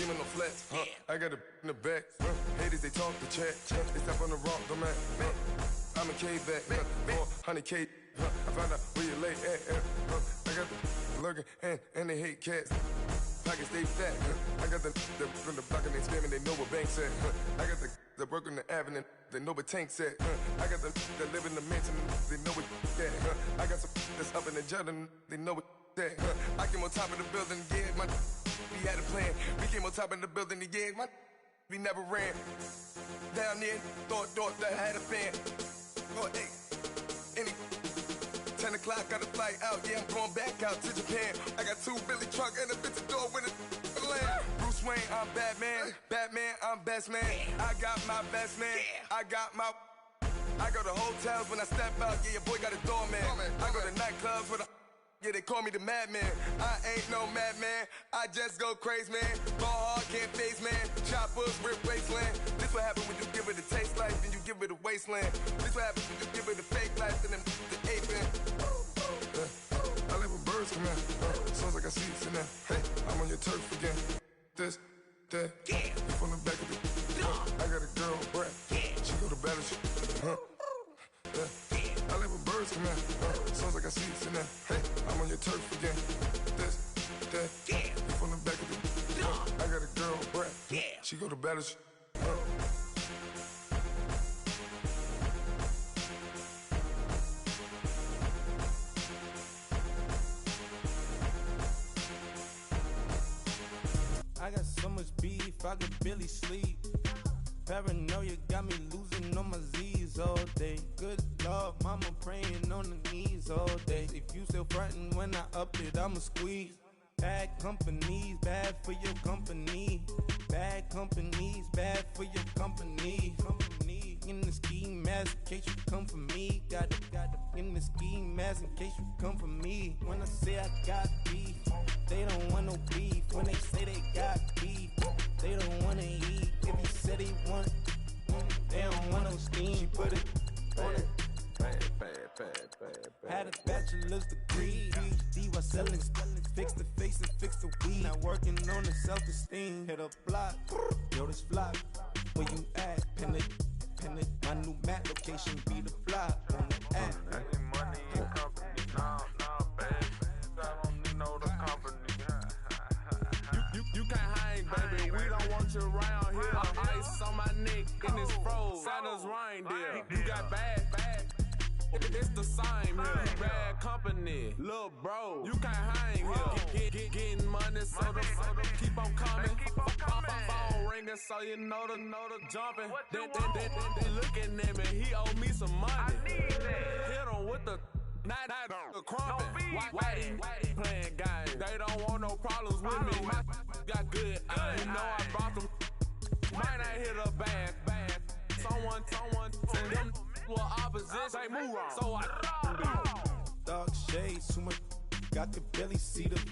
beam on the flats. I got a in the back. Haters, they talk the chat. They step on the rock, the man. I'm a K-back. 400K. I found out where you lay at. I got the lurking and they hate cats. Pockets stay fat. I got the from the block and they scamming. They know what banks at. I got the work on the avenue. They know what tanks at. I got the that live in the mansion. They know what that. I got some that's up in the Jordan. They know what that. I came on top of the building. Yeah, my we had a plan. We came on top of the building. Yeah, my we never ran. Down there, thought that I had a fan. Oh, hey, any 10 o'clock, got a flight out. Yeah, I'm going back out to Japan. I got 2 Billy truck and a bitch door with a land. Bruce Wayne, I'm Batman. Batman, I'm best man. I got my best man. I go to hotels when I step out. Yeah, your boy got a doorman. I go to nightclubs with a. Yeah, they call me the madman. I ain't no madman. I just go crazy, man. Ball hard, can't face, man. Choppers, rip wasteland. This what happen when you give it a taste life and you give it a wasteland. This what happens when you give it a fake life and then the aping. I live with birds come in. Sounds like I see it in there. Hey, I'm on your turf again. This, that. You from the back of the. I got a girl, Brad. She go to battle. I live with birds come in. Sounds like I see it in there. Hey, I'm on your turf again. This, that. You from the back of the. I got a girl, Brad. She go to battle. I got so much beef, I could barely sleep. Paranoia got me losing on my Z's all day. Good Lord, mama praying on the knees all day. If you still frontin' when I up it, I'ma squeeze. Bad companies, bad for your company. Bad companies, bad for your company. Company in the ski mask in case you come for me. Got it in the ski mask in case you come for me. When I say I got beef, they don't want no beef. When they say they got beef, they don't wanna eat. If you said they want, they don't want no steam. Put it on it. Had a bachelor's degree, PhD while selling. Fix the face and fix the weed. Now working on the self-esteem. Hit a block, yo this flock. Where you at? Pin it. My new map location be the block on the app. Money and company, nah, baby. I don't need no the company. You can't hang, baby. We don't want you around here. Ice on my neck and it's froze. Santa's reindeer. You got bad. It's the same here. Bad company, little bro. You can't hang here. Getting money, so the keep on coming. Phone ringing, so you know the jumping. They looking at me. He owe me some money. Hit him with the. Not the crumpin'. Why they playing games? They don't want no problems with me. My got good. You know I brought them. Might not hit a bad. Someone, and them were opposition. They move wrong. So I dark shades, too much. Got the belly see them.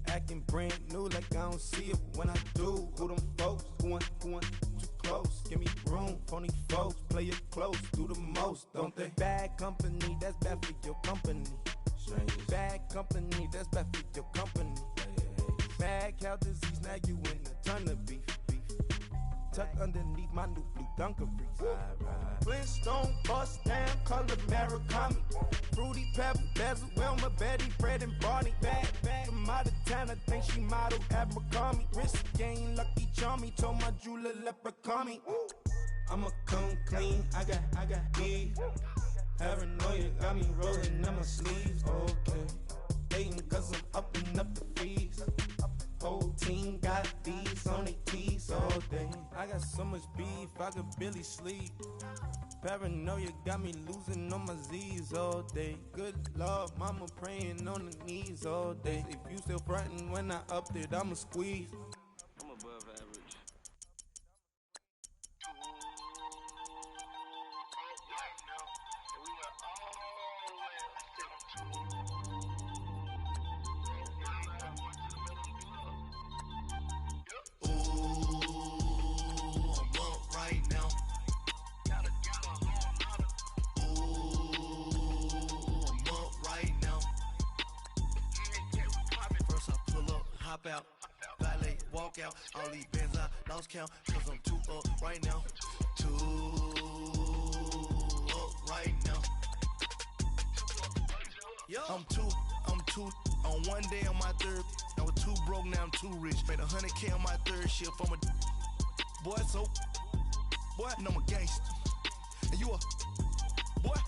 Acting brand new like I don't see it when I do. Who them folks? Who want too close? Give me room, phony folks. Play it close, do the most, don't they? Bad company, that's bad for your company. Bad company, that's bad for your company. Mad cow disease, now you in a ton of beef. Tuck underneath my new blue dungarees. Flintstone, bust down, color Murakami. Fruity Pebble, Bezel, Wilma, Betty, Fred, and Barney. Bad from out of town, I think she model Abercrombie. Wrist game, Lucky Charmy, told my jeweler leprechaun. I'ma come clean, I got beef. Paranoia got me rolling in my sleeves. Okay, hating cause I'm upping up the fees. Whole team got these on their tees all day. I got so much beef, I could barely sleep. Paranoia got me losing on my Z's all day. Good Lord, mama praying on the knees all day. If you still frontin' when I up it, I'ma squeeze. I'm above average. Out, valet, walk out. All these bands I lost count, cause I'm too up right now. Too up right now. I'm too on one day on my third. I was too broke, now I'm too rich. Made 100K on my third shift. I'm a boy, so boy, and I'm a gangster. And you a boy.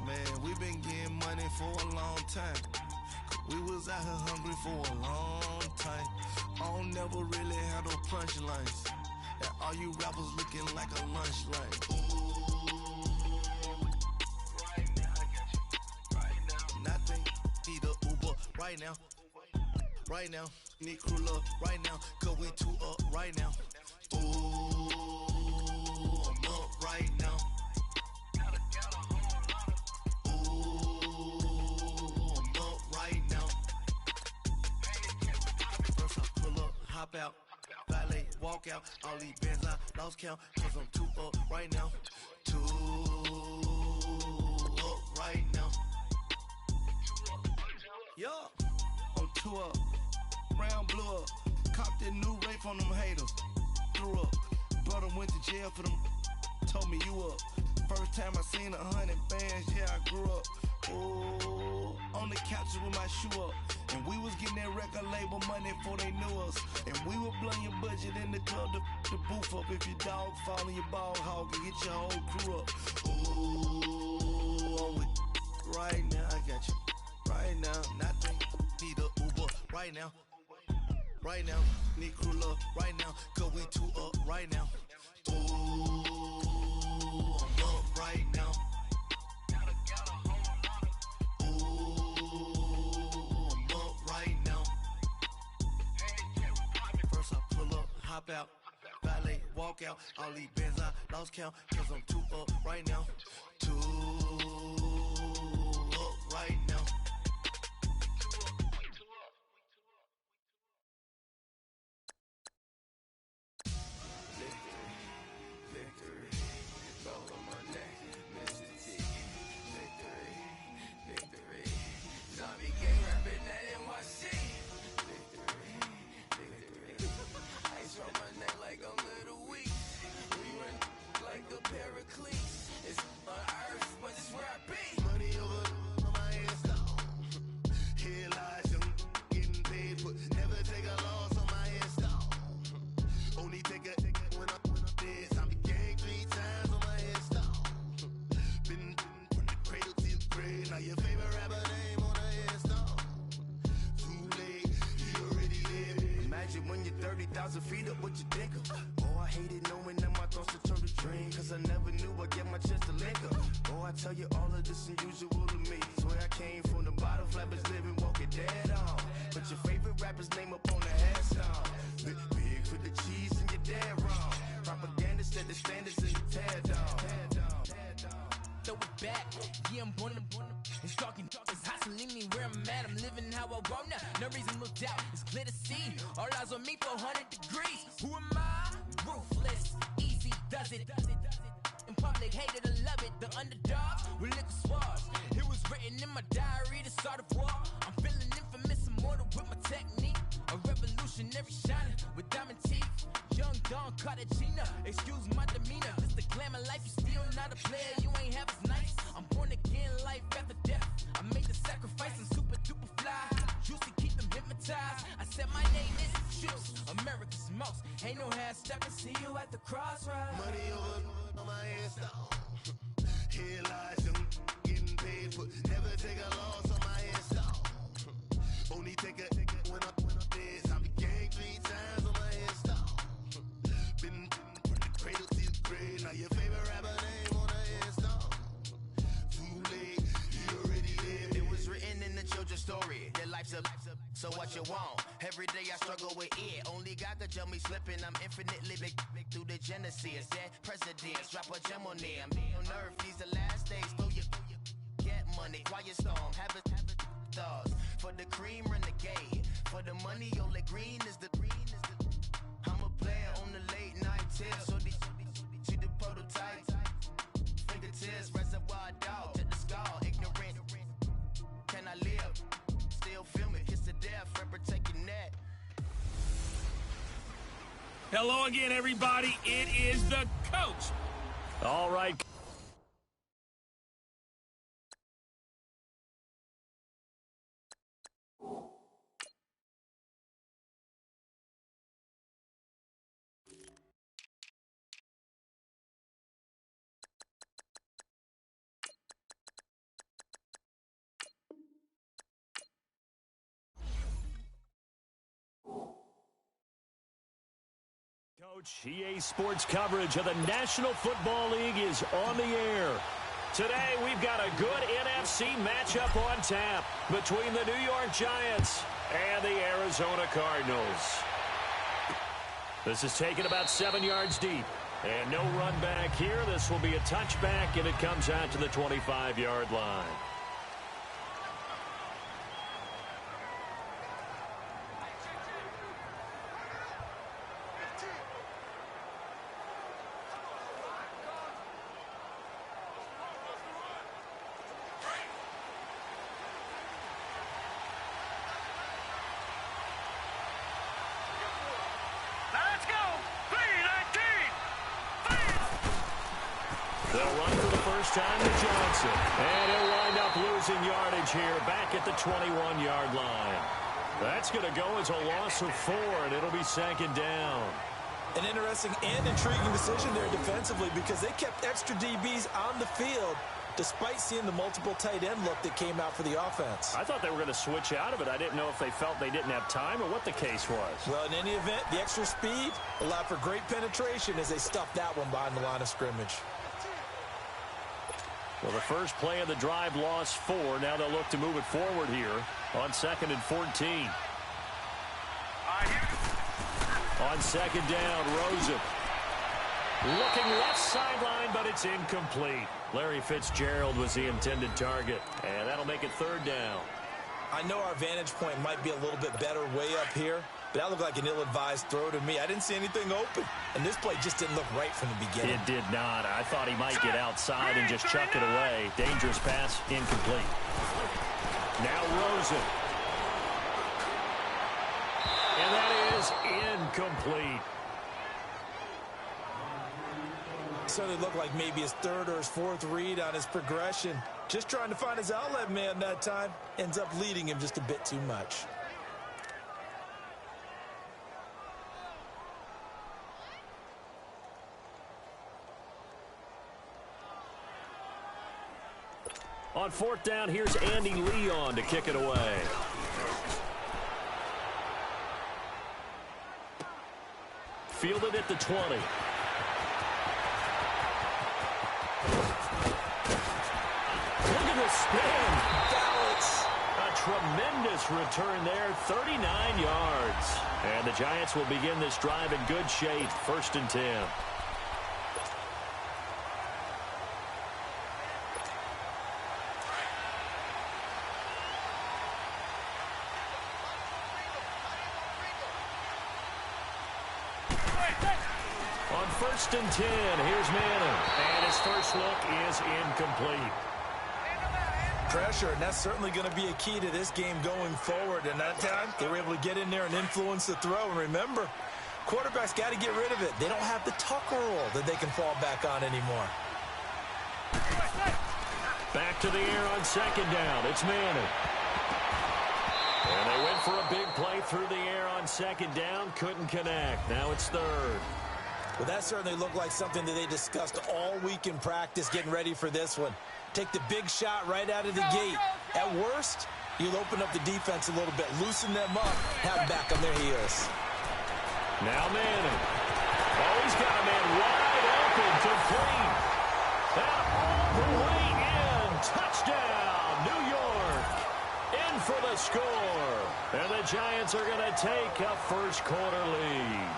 Man, we been getting money for a long time. We was out here hungry for a long time. I don't never really have no punchlines. And all you rappers looking like a lunch line. Right now, I got you. Right now. Nothing. Need a Uber right now. Right now. Need crew love right now. Cause we too up right now. Ooh, I'm up right now. Hop out, valet, walk out. All these bands I lost count, cause I'm too up right now. Too up right now. Yeah, I'm too up. Round blew up. Copped that new rape on them haters. Threw up. Brother went to jail for them. Told me you up. First time I seen 100 bands, yeah, I grew up. Oh, on the couch with my shoe up. And we was getting that record label money before they knew us. And we were blowing your budget in the club to boof up. If your dog fall in your ball hog and get your whole crew up. Ooh, I'm with right now, I got you. Right now, nothing. Need a Uber right now. Right now, need crew love right now. Cause we too up right now. Ooh, I'm up right now. Hop out, valet, walk out. All these bands I lost count, cause I'm too up right now. Too up right now. Victory, gold on my neck, Mr. T. Victory, zombie gang rapping that NYC. Ice on my neck like I'm little weak. We run like a paraclete. It's on earth, but it's where I be. Money over on my headstone. Here lies young, getting paid for. Never take a loss on my headstone. Only take a when I'm dead. I'm gang 3 times on my headstone. Been from the cradle to the grave. Now your favorite rapper name on a headstone. Too late, you already lived. Imagine when you're 30,000 feet up, what you think of? Oh, I hated knowing that my thoughts would turn to dream. Cause I never knew I'd get my chance to link up. Oh, I tell you all of this unusual to me. Swear I came from the bottom, flappers living, walking dead on. Put your favorite rapper's name up on the headstone. Big for the cheese and you're dead wrong. Propaganda set the standards and you tear down. Throw it back, yeah, I'm born and stalking. It's hustling me where I'm at. I'm living how I want now. No reason to look out, it's clear to see. All eyes on me, 400 degrees. Who am I? Ruthless, easy does it. In public, hated or love it. The underdog with liquor swabs. It was written in my diary, the start of war. I'm feeling infamous, immortal with my technique. A revolutionary shining with diamond teeth. Young Don Cartagena, excuse my demeanor. This the glamour life, you still not a player. You ain't half as nice. I'm born again, life after death. I made the sacrifice, I'm super duper fly. Used to keep them hypnotized. I said my name is Juice, America's most. Ain't no half stepping, see you at the crossroads. Money over on my headstone. Here lies young, getting paid for. Never take a loss on my headstone. Only take a when I'm dead. I'm gang 3 times on my headstone. Been from the cradle to the grave. Now your favorite rapper name on a headstone. Too late, you already lived. It was written in the children's story. Their life's a so what you want? Every day I struggle with it. Only God could tell me slipping. I'm infinitely big through the genesis. Dead presidents, drop a gem on them. On earth, these the last days. Throw your get money, quiet storm. Have a thoughts for the cream renegade. For the money, only green is the. I'm a player on the late night tips. So the prototype. Fingertips, reservoir dog. To the skull, ignorant. Can I live? Still film it, kiss to death, forever taking that. Hello again, everybody. It is the coach. All right. Coach, EA Sports coverage of the National Football League is on the air. Today, we've got a good NFC matchup on tap between the New York Giants and the Arizona Cardinals. This is taken about 7 yards deep. And no run back here. This will be a touchback, and it comes out to the 25-yard line. They'll run for the first time to Johnson. And he'll wind up losing yardage here back at the 21-yard line. That's going to go as a loss of 4, and it'll be second down. An interesting and intriguing decision there defensively because they kept extra DBs on the field despite seeing the multiple tight end look that came out for the offense. I thought they were going to switch out of it. I didn't know if they felt they didn't have time or what the case was. Well, in any event, the extra speed allowed for great penetration as they stuffed that one behind the line of scrimmage. Well, the first play of the drive lost 4. Now they'll look to move it forward here on 2nd and 14. On second down, Rosen. Looking left sideline, but it's incomplete. Larry Fitzgerald was the intended target, and that'll make it 3rd down. I know our vantage point might be a little bit better way up here, but that looked like an ill-advised throw to me. I didn't see anything open, and this play just didn't look right from the beginning. It did not. I thought he might get outside and just chuck it away. Dangerous pass, incomplete. Now Rosen. And that is incomplete. So it looked like maybe his 3rd or his 4th read on his progression. Just trying to find his outlet man that time. Ends up leading him just a bit too much. On 4th down, here's Andy Leon to kick it away. Fielded at the 20. Look at the spin. Balance. A tremendous return there, 39 yards. And the Giants will begin this drive in good shape, 1st and 10. On 1st and 10, here's Madden. And his first look is incomplete. Pressure, and that's certainly going to be a key to this game going forward. And that time, they were able to get in there and influence the throw. And remember, quarterbacks got to get rid of it. They don't have the Tucker rule that they can fall back on anymore. Back to the air on 2nd down. It's Madden. And they went for a big play through the air on 2nd down. Couldn't connect. Now it's 3rd. Well, that certainly looked like something that they discussed all week in practice, getting ready for this one. Take the big shot right out of the gate. At worst, you'll open up the defense a little bit, loosen them up, have them back on their heels. Now Manning. Oh, he's got a man wide open, complete. And all the way in. Touchdown, New York. In for the score. And the Giants are going to take a first-quarter lead.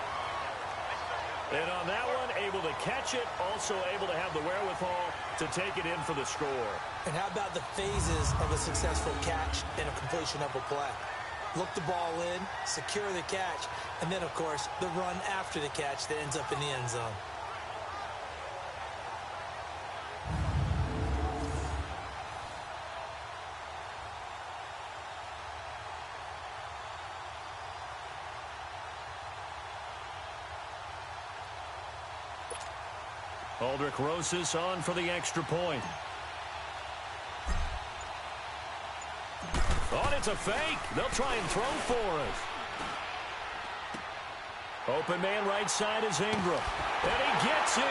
And on that one, able to catch it, also able to have the wherewithal to take it in for the score. And how about the phases of a successful catch and a completion of a play? Look the ball in, secure the catch, and then, of course, the run after the catch that ends up in the end zone. Aldrich Rosas on for the extra point. Oh, and it's a fake. They'll try and throw for it. Open man right side is Ingram. And he gets in.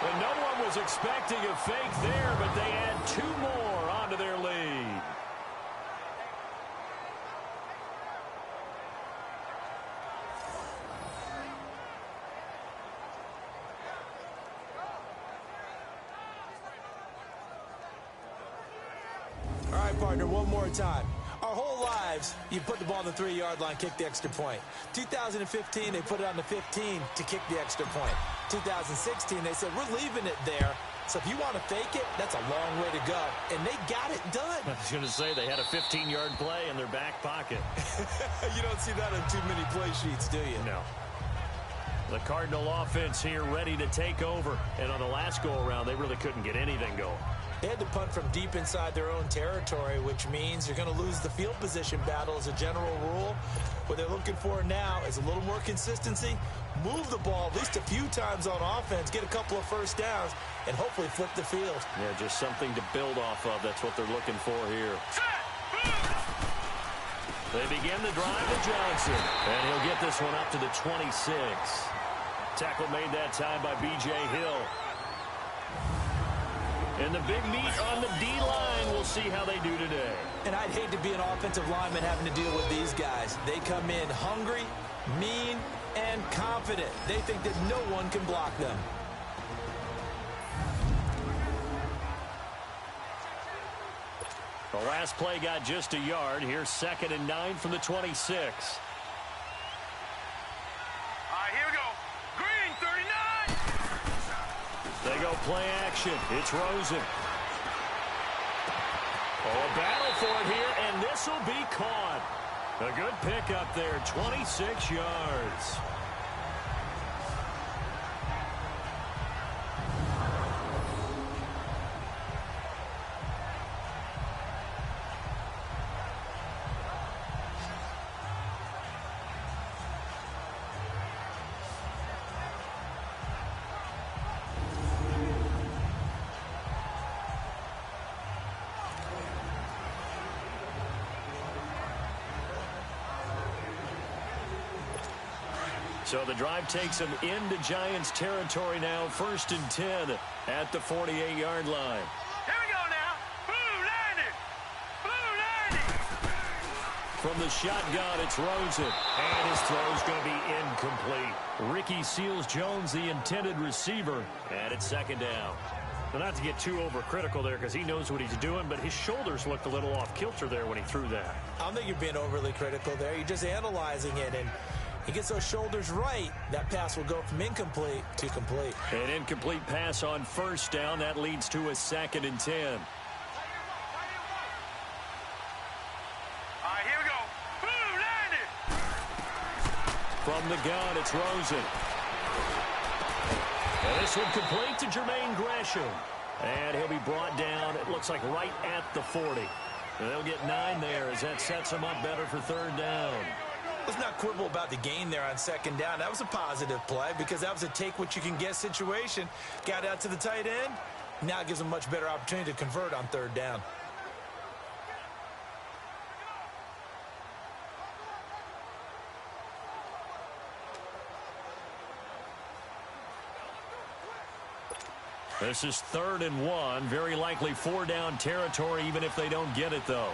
And no one was expecting a fake there, but they add 2 more onto their lead. All right, partner, one more time. Our whole lives, you put the ball on the 3-yard line, kick the extra point. 2015, they put it on the 15 to kick the extra point. 2016, they said, we're leaving it there. So if you want to fake it, that's a long way to go. And they got it done. I was going to say they had a 15-yard play in their back pocket. You don't see that on too many play sheets, do you? No. The Cardinal offense here ready to take over. And on the last go-around, they really couldn't get anything going. They had to punt from deep inside their own territory, which means you're going to lose the field position battle as a general rule. What they're looking for now is a little more consistency, move the ball at least a few times on offense, get a couple of first downs, and hopefully flip the field. Yeah, just something to build off of. That's what they're looking for here. They begin the drive with Johnson, and he'll get this one up to the 26. Tackle made that time by B.J. Hill. And the big meat on the D-line, we'll see how they do today. And I'd hate to be an offensive lineman having to deal with these guys. They come in hungry, mean, and confident. They think that no one can block them. The last play got just a yard. Here's 2nd and 9 from the 26. They go play action. It's Rosen. Oh, a battle for it here, and this will be caught. A good pickup there, 26 yards. So the drive takes them into Giants territory now. 1st and 10 at the 48-yard line. Here we go now. Blue 90. Blue 90. From the shotgun, it's Rosen. And his throw's going to be incomplete. Ricky Seals-Jones, the intended receiver. And it's 2nd down. Well, not to get too overcritical there because he knows what he's doing, but his shoulders looked a little off kilter there when he threw that. I don't think you're being overly critical there. You're just analyzing it, and he gets those shoulders right, that pass will go from incomplete to complete. An incomplete pass on 1st down. That leads to a 2nd and 10. All right, here we go. Blue 90. From the gun, it's Rosen. And this one complete to Jermaine Gresham. And he'll be brought down, it looks like right at the 40. And they'll get 9 there as that sets them up better for 3rd down. Let's not quibble about the gain there on 2nd down. That was a positive play because that was a take-what-you-can-get situation. Got out to the tight end. Now it gives them a much better opportunity to convert on 3rd down. This is 3rd and 1. Very likely 4-down territory even if they don't get it, though.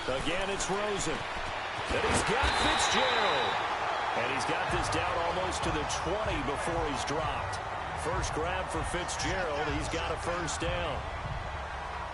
Again, it's Rosen. And he's got Fitzgerald. And he's got this down almost to the 20 before he's dropped. First grab for Fitzgerald. He's got a 1st down.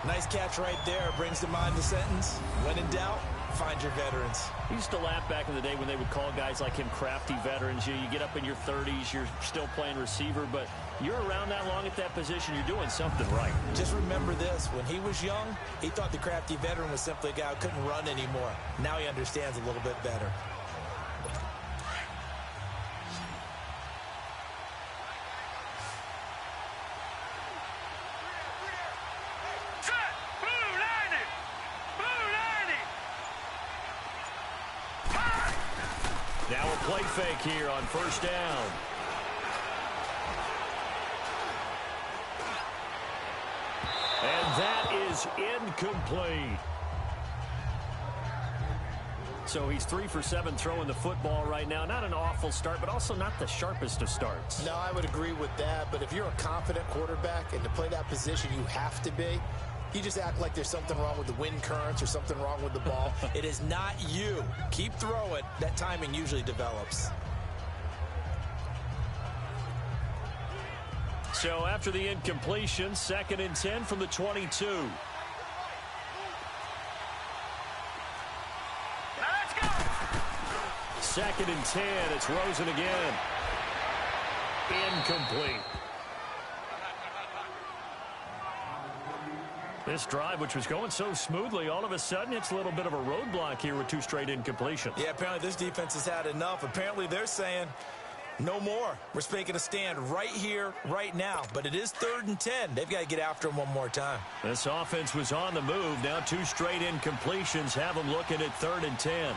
Nice catch right there. Brings to mind the sentence, when in doubt, find your veterans. He used to laugh back in the day when they would call guys like him crafty veterans. You get up in your 30s, you're still playing receiver, but you're around that long at that position, you're doing something right. Just remember this. When he was young, he thought the crafty veteran was simply a guy who couldn't run anymore. Now he understands a little bit better. Now a play fake here on first down. And that is incomplete. So he's 3 for 7 throwing the football right now. Not an awful start, but also not the sharpest of starts. No, I would agree with that. But if you're a confident quarterback and to play that position, you have to be. You just act like there's something wrong with the wind currents or something wrong with the ball. It is not you. Keep throwing. That timing usually develops. So after the incompletion, 2nd and 10 from the 22. Let's go. 2nd and 10. It's Rosen again. Incomplete. This drive, which was going so smoothly, all of a sudden it's a little bit of a roadblock here with 2 straight incompletions. Yeah, apparently this defense has had enough. Apparently they're saying no more. We're making a stand right here, right now. But it is 3rd and 10. They've got to get after him one more time. This offense was on the move. Now 2 straight incompletions have them looking at 3rd and 10.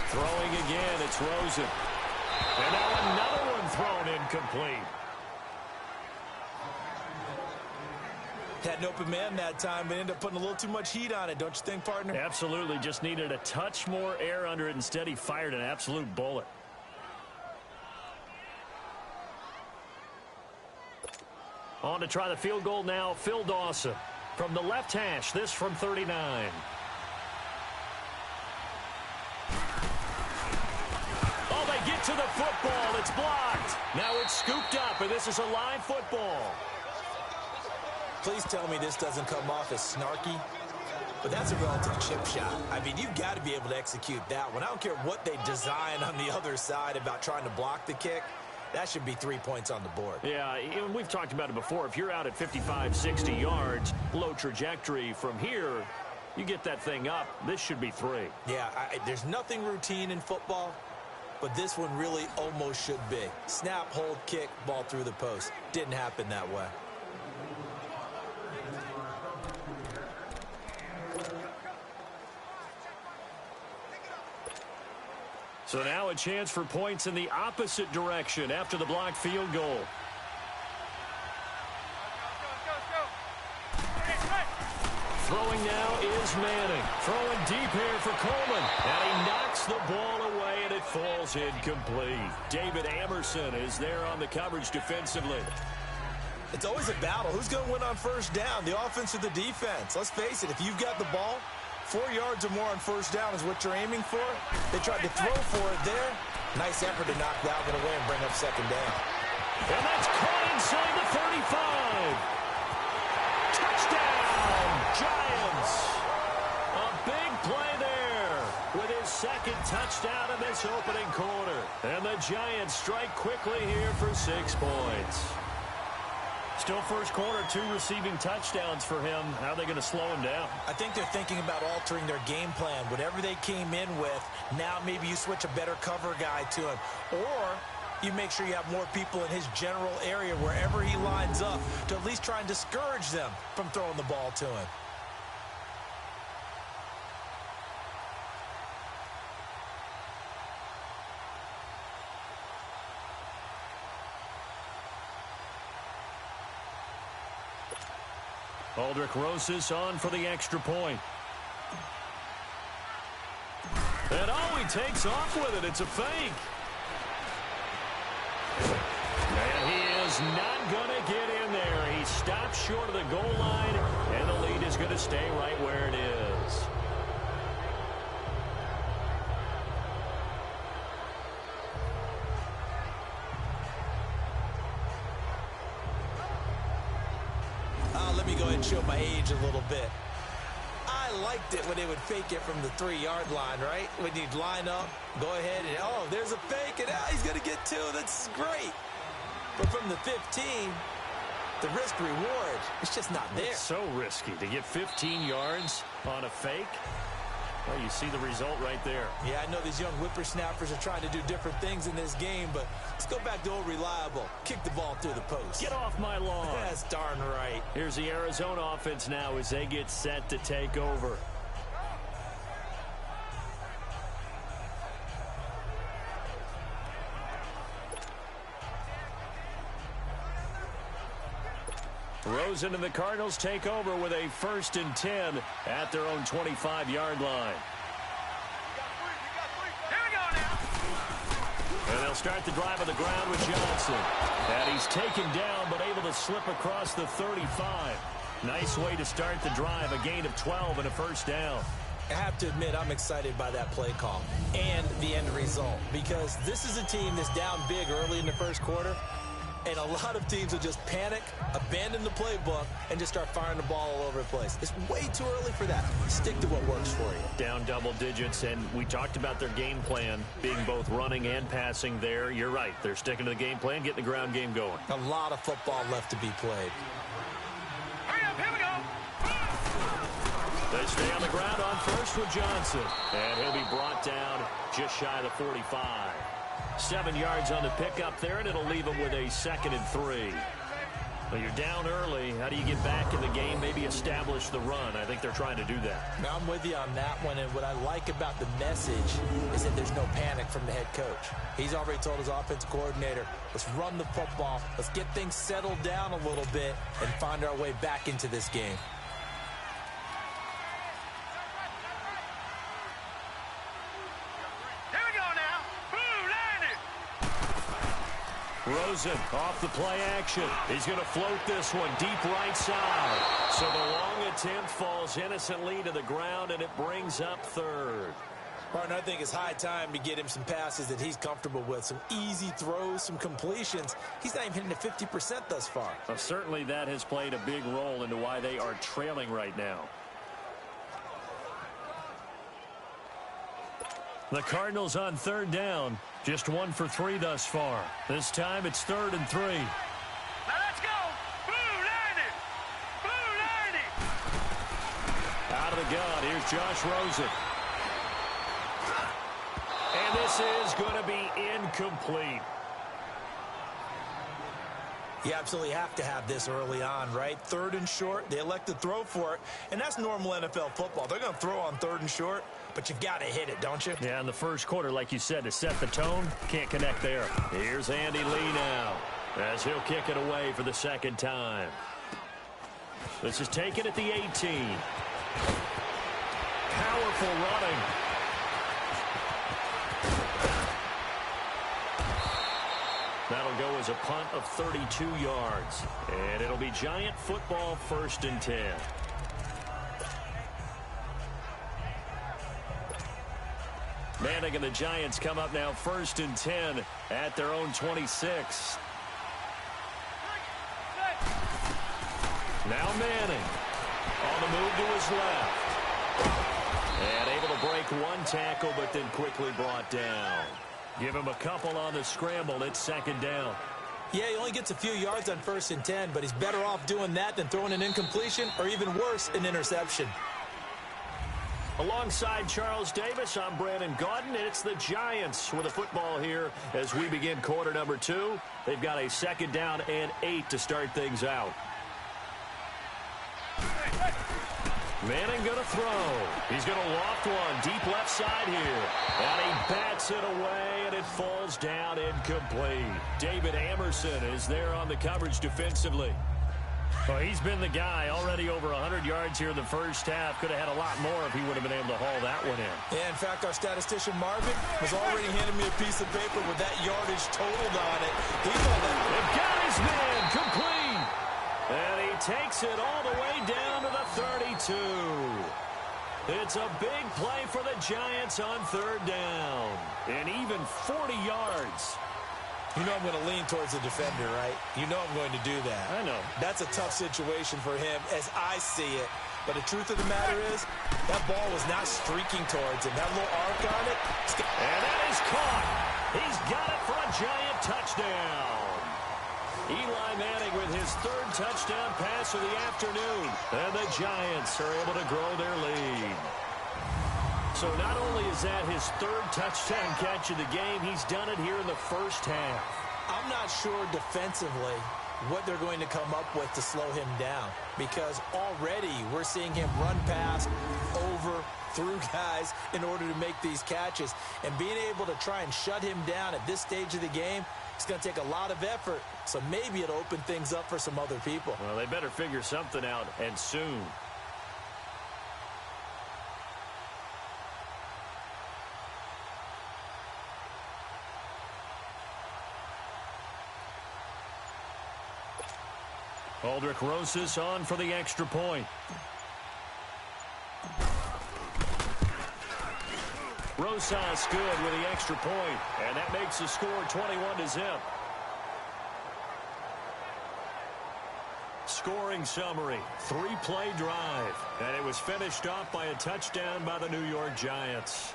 Throwing again, it's Rosen. And now another one thrown incomplete. Had an open man that time, but ended up putting a little too much heat on it, don't you think, partner? Absolutely. Just needed a touch more air under it. Instead, he fired an absolute bullet. On to try the field goal now, Phil Dawson. From the left hash, this from 39. Oh, they get to the football. It's blocked. Now it's scooped up, and this is a live football. Please tell me this doesn't come off as snarky, but that's a relative chip shot. I mean, you've got to be able to execute that one. I don't care what they design on the other side about trying to block the kick. That should be 3 points on the board. Yeah, we've talked about it before. If you're out at 55, 60 yards, low trajectory from here, you get that thing up. This should be 3. Yeah, there's nothing routine in football, but this one really almost should be. Snap, hold, kick, ball through the post. Didn't happen that way. So now a chance for points in the opposite direction after the blocked field goal. Throwing now is Manning. Throwing deep here for Coleman. And he knocks the ball away, and it falls incomplete. David Amerson is there on the coverage defensively. It's always a battle. Who's going to win on first down, the offense or the defense? Let's face it, if you've got the ball, 4 yards or more on first down is what you're aiming for. They tried to throw for it there. Nice effort to knock that one away and bring up 2nd down. And that's caught inside the 35. Touchdown, Giants. A big play there with his 2nd touchdown in this opening quarter. And the Giants strike quickly here for 6 points. Still first quarter, 2 receiving touchdowns for him. How are they going to slow him down? I think they're thinking about altering their game plan. Whatever they came in with, now maybe you switch a better cover guy to him. Or you make sure you have more people in his general area wherever he lines up to at least try and discourage them from throwing the ball to him. Aldrich Rosas on for the extra point. And he takes off with it. It's a fake. And he is not going to get in there. He stops short of the goal line, and the lead is going to stay right where it is. Let me go ahead and show my age a little bit. I liked it when they would fake it from the 3-yard line, right? When you'd line up, go ahead and, oh, there's a fake, and he's going to get 2. That's great. But from the 15, the risk-reward, it's just not there. It's so risky to get 15 yards on a fake. Well, you see the result right there. Yeah, I know these young whippersnappers are trying to do different things in this game, but let's go back to old reliable. Kick the ball through the post. Get off my lawn. That's darn right. Here's the Arizona offense now as they get set to take over. Rosen and the Cardinals take over with a 1st and 10 at their own 25-yard line. Here we go now. And they'll start the drive on the ground with Johnson. And he's taken down but able to slip across the 35. Nice way to start the drive, a gain of 12 and a 1st down. I have to admit, I'm excited by that play call and the end result, because this is a team that's down big early in the 1st quarter, and a lot of teams will just panic, abandon the playbook, and just start firing the ball all over the place. It's way too early for that. Stick to what works for you. Down double digits, and we talked about their game plan being both running and passing there. You're right. They're sticking to the game plan, getting the ground game going. A lot of football left to be played. Hurry up, here we go. They stay on the ground on 1st with Johnson. And he'll be brought down just shy of the 45. 7 yards on the pickup there, and it'll leave him with a 2nd and 3. Well, you're down early. How do you get back in the game, maybe establish the run? I think they're trying to do that. Now, I'm with you on that one, and what I like about the message is that there's no panic from the head coach. He's already told his offensive coordinator, let's run the football, let's get things settled down a little bit, and find our way back into this game. Rosen off the play action. He's going to float this one deep right side. So the long attempt falls innocently to the ground, and it brings up 3rd. Martin, I think it's high time to get him some passes that he's comfortable with. Some easy throws, some completions. He's not even hitting at 50% thus far. Well, certainly that has played a big role into why they are trailing right now. The Cardinals on 3rd down. Just 1 for 3 thus far. This time it's 3rd and 3. Now let's go. Blue 90. Blue 90. Out of the gun, here's Josh Rosen. And this is going to be incomplete. You absolutely have to have this early on, right? 3rd and short, they elect to throw for it, and that's normal NFL football. They're going to throw on 3rd and short, but you got to hit it, don't you? Yeah, in the 1st quarter, like you said, to set the tone, can't connect there. Here's Andy Lee now, as he'll kick it away for the 2nd time. This is taken at the 18. Powerful running. That'll go as a punt of 32 yards. And it'll be Giant football, 1st and 10. Manning and the Giants come up now 1st and 10 at their own 26. Now Manning on the move to his left. And able to break 1 tackle, but then quickly brought down. Give him a couple on the scramble. It's 2nd down. Yeah, he only gets a few yards on 1st and 10, but he's better off doing that than throwing an incompletion or even worse, an interception. Alongside Charles Davis, I'm Brandon Gaudin, and it's the Giants with a football here as we begin quarter number 2. They've got a 2nd down and 8 to start things out. Manning going to throw. He's going to loft one deep left side here. And he bats it away, and it falls down incomplete. David Amerson is there on the coverage defensively. Well, he's been the guy already over 100 yards here in the 1st half. Could have had a lot more if he would have been able to haul that one in. Yeah, in fact, our statistician Marvin was already handing me a piece of paper with that yardage totaled on it. He thought that. They've got his man complete. And he takes it all the way down to the 32. It's a big play for the Giants on 3rd down. And even 40 yards. You know I'm going to lean towards the defender, right? You know I'm going to do that. I know. That's a tough situation for him as I see it. But the truth of the matter is, that ball was not streaking towards him. That little arc on it. And that is caught. He's got it for a Giant touchdown. Eli Manning with his 3rd touchdown pass of the afternoon. And the Giants are able to grow their lead. So not only is that his 3rd touchdown catch of the game, he's done it here in the 1st half. I'm not sure defensively what they're going to come up with to slow him down, because already we're seeing him run past, over, through guys in order to make these catches. And being able to try and shut him down at this stage of the game, It's going to take a lot of effort, so maybe it'll open things up for some other people. Well, they better figure something out, and soon. Aldrich Rosas on for the extra point. Rosas good with the extra point, and that makes the score 21-0. Scoring summary, 3-play drive, and it was finished off by a touchdown by the New York Giants.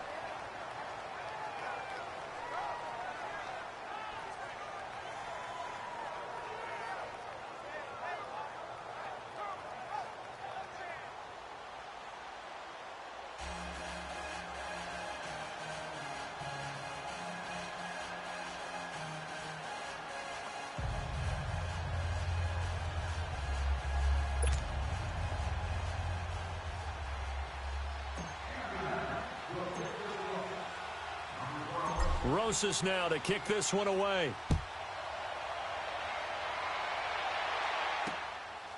Rosas now to kick this one away.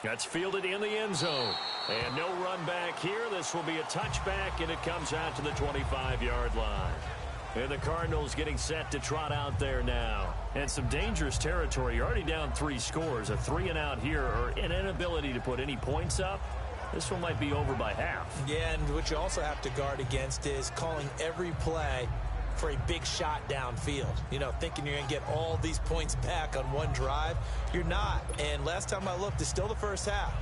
That's fielded in the end zone. And no run back here. This will be a touchback, and it comes out to the 25-yard line. And the Cardinals getting set to trot out there now. And some dangerous territory. You're already down 3 scores. A 3-and-out here, or an inability to put any points up. This one might be over by half. Yeah, and what you also have to guard against is calling every play for a big shot downfield. You know, thinking you're going to get all these points back on one drive. You're not. And last time I looked, it's still the first half.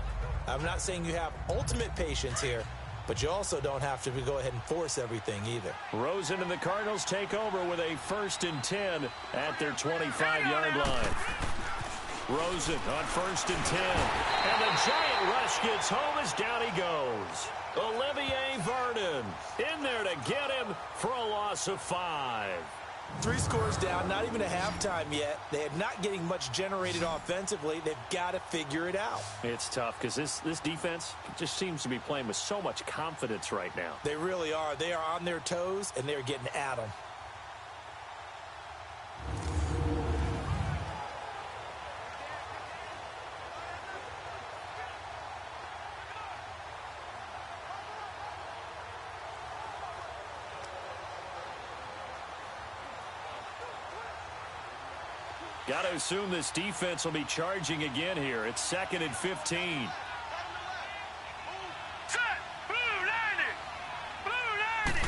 I'm not saying you have ultimate patience here, but you also don't have to go ahead and force everything either. Rosen and the Cardinals take over with a 1st and 10 at their 25-yard line. Rosen on 1st and 10. And the giant rush gets home as down he goes. Olivier Vernon in there to get him for a loss of 5. 3 scores down, not even a halftime yet. They're not getting much generated offensively. They've got to figure it out. It's tough because this defense just seems to be playing with so much confidence right now. They really are. They are on their toes, and they're getting at them. Got to assume this defense will be charging again here. It's 2nd and 15. Set! Blue 90! Blue 90!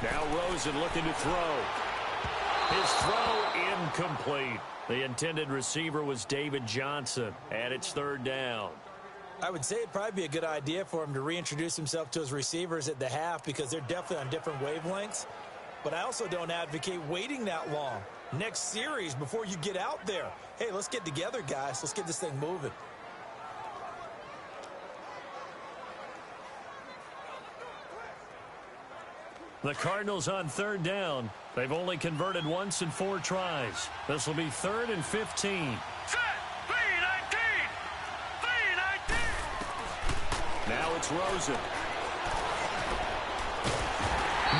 Now Rosen looking to throw. His throw incomplete. The intended receiver was David Johnson, and it's 3rd down. I would say it'd probably be a good idea for him to reintroduce himself to his receivers at the half because they're definitely on different wavelengths. But I also don't advocate waiting that long. Next series before you get out there. Hey, let's get together, guys. Let's get this thing moving. The Cardinals on 3rd down. They've only converted once in 4 tries. This will be 3rd and 15. Set! 319! 319! Now it's Rosen.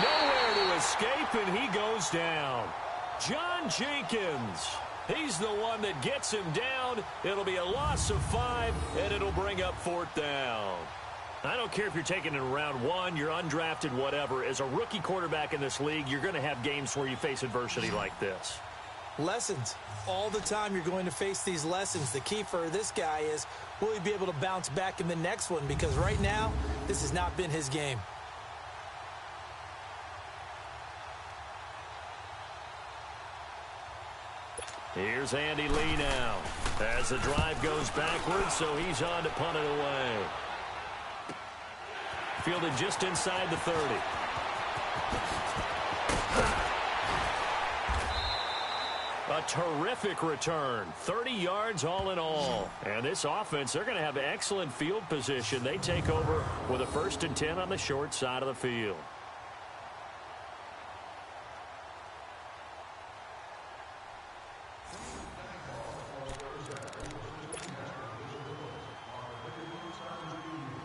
Nowhere to escape, and he goes down. John Jenkins. He's the one that gets him down. It'll be a loss of 5, and it'll bring up 4th down. I don't care if you're taking it in round 1, you're undrafted, whatever. As a rookie quarterback in this league, you're going to have games where you face adversity like this. Lessons. All the time you're going to face these lessons. The key for this guy is, will he be able to bounce back in the next one? Because right now, this has not been his game. Here's Andy Lee now. As the drive goes backwards, so he's on to punt it away. Fielded just inside the 30. A terrific return. 30 yards all in all. And this offense, they're going to have excellent field position. They take over with a 1st and 10 on the short side of the field.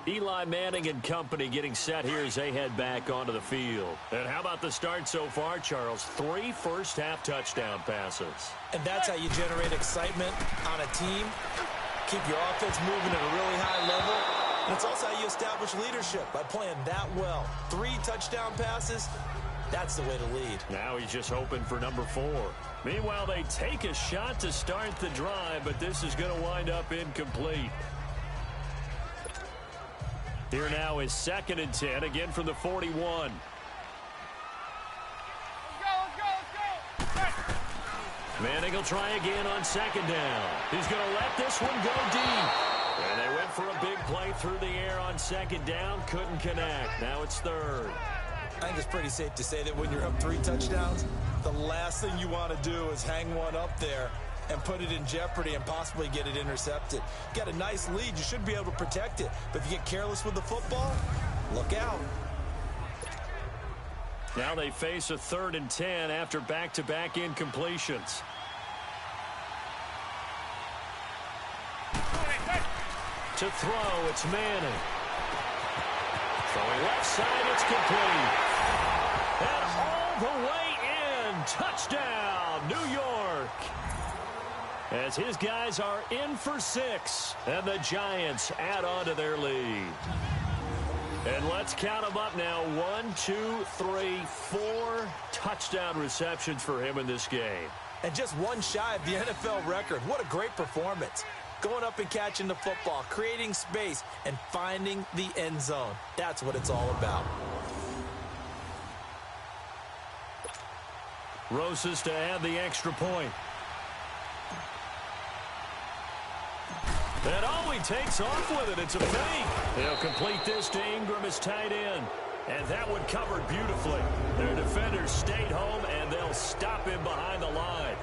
Eli Manning and company getting set here as they head back onto the field. And how about the start so far, Charles? 3 first-half touchdown passes. And that's how you generate excitement on a team, keep your offense moving at a really high level. And it's also how you establish leadership, by playing that well. 3 touchdown passes, that's the way to lead. Now he's just hoping for number 4. Meanwhile, they take a shot to start the drive, but this is going to wind up incomplete. Here now is 2nd and 10, again from the 41. Manning will try again on 2nd down. He's going to let this one go deep. And they went for a big play through the air on 2nd down. Couldn't connect. Now it's 3rd. I think it's pretty safe to say that when you're up 3 touchdowns, the last thing you want to do is hang one up there and put it in jeopardy and possibly get it intercepted. You got a nice lead. You should be able to protect it. But if you get careless with the football, look out. Now they face a 3rd and 10 after back-to-back incompletions. To throw, it's Manning. Throwing left side, it's complete. And all the way in. Touchdown, New York. As his guys are in for 6. And the Giants add on to their lead. And let's count them up now. 1, 2, 3, 4 touchdown receptions for him in this game. And just one shy of the NFL record. What a great performance. Going up and catching the football, creating space, and finding the end zone. That's what it's all about. Rosas to add the extra point. And oh, he takes off with it. It's a fake. They'll complete this to Ingram as tight end. And that one covered beautifully. Their defenders stayed home, and they'll stop him behind the line.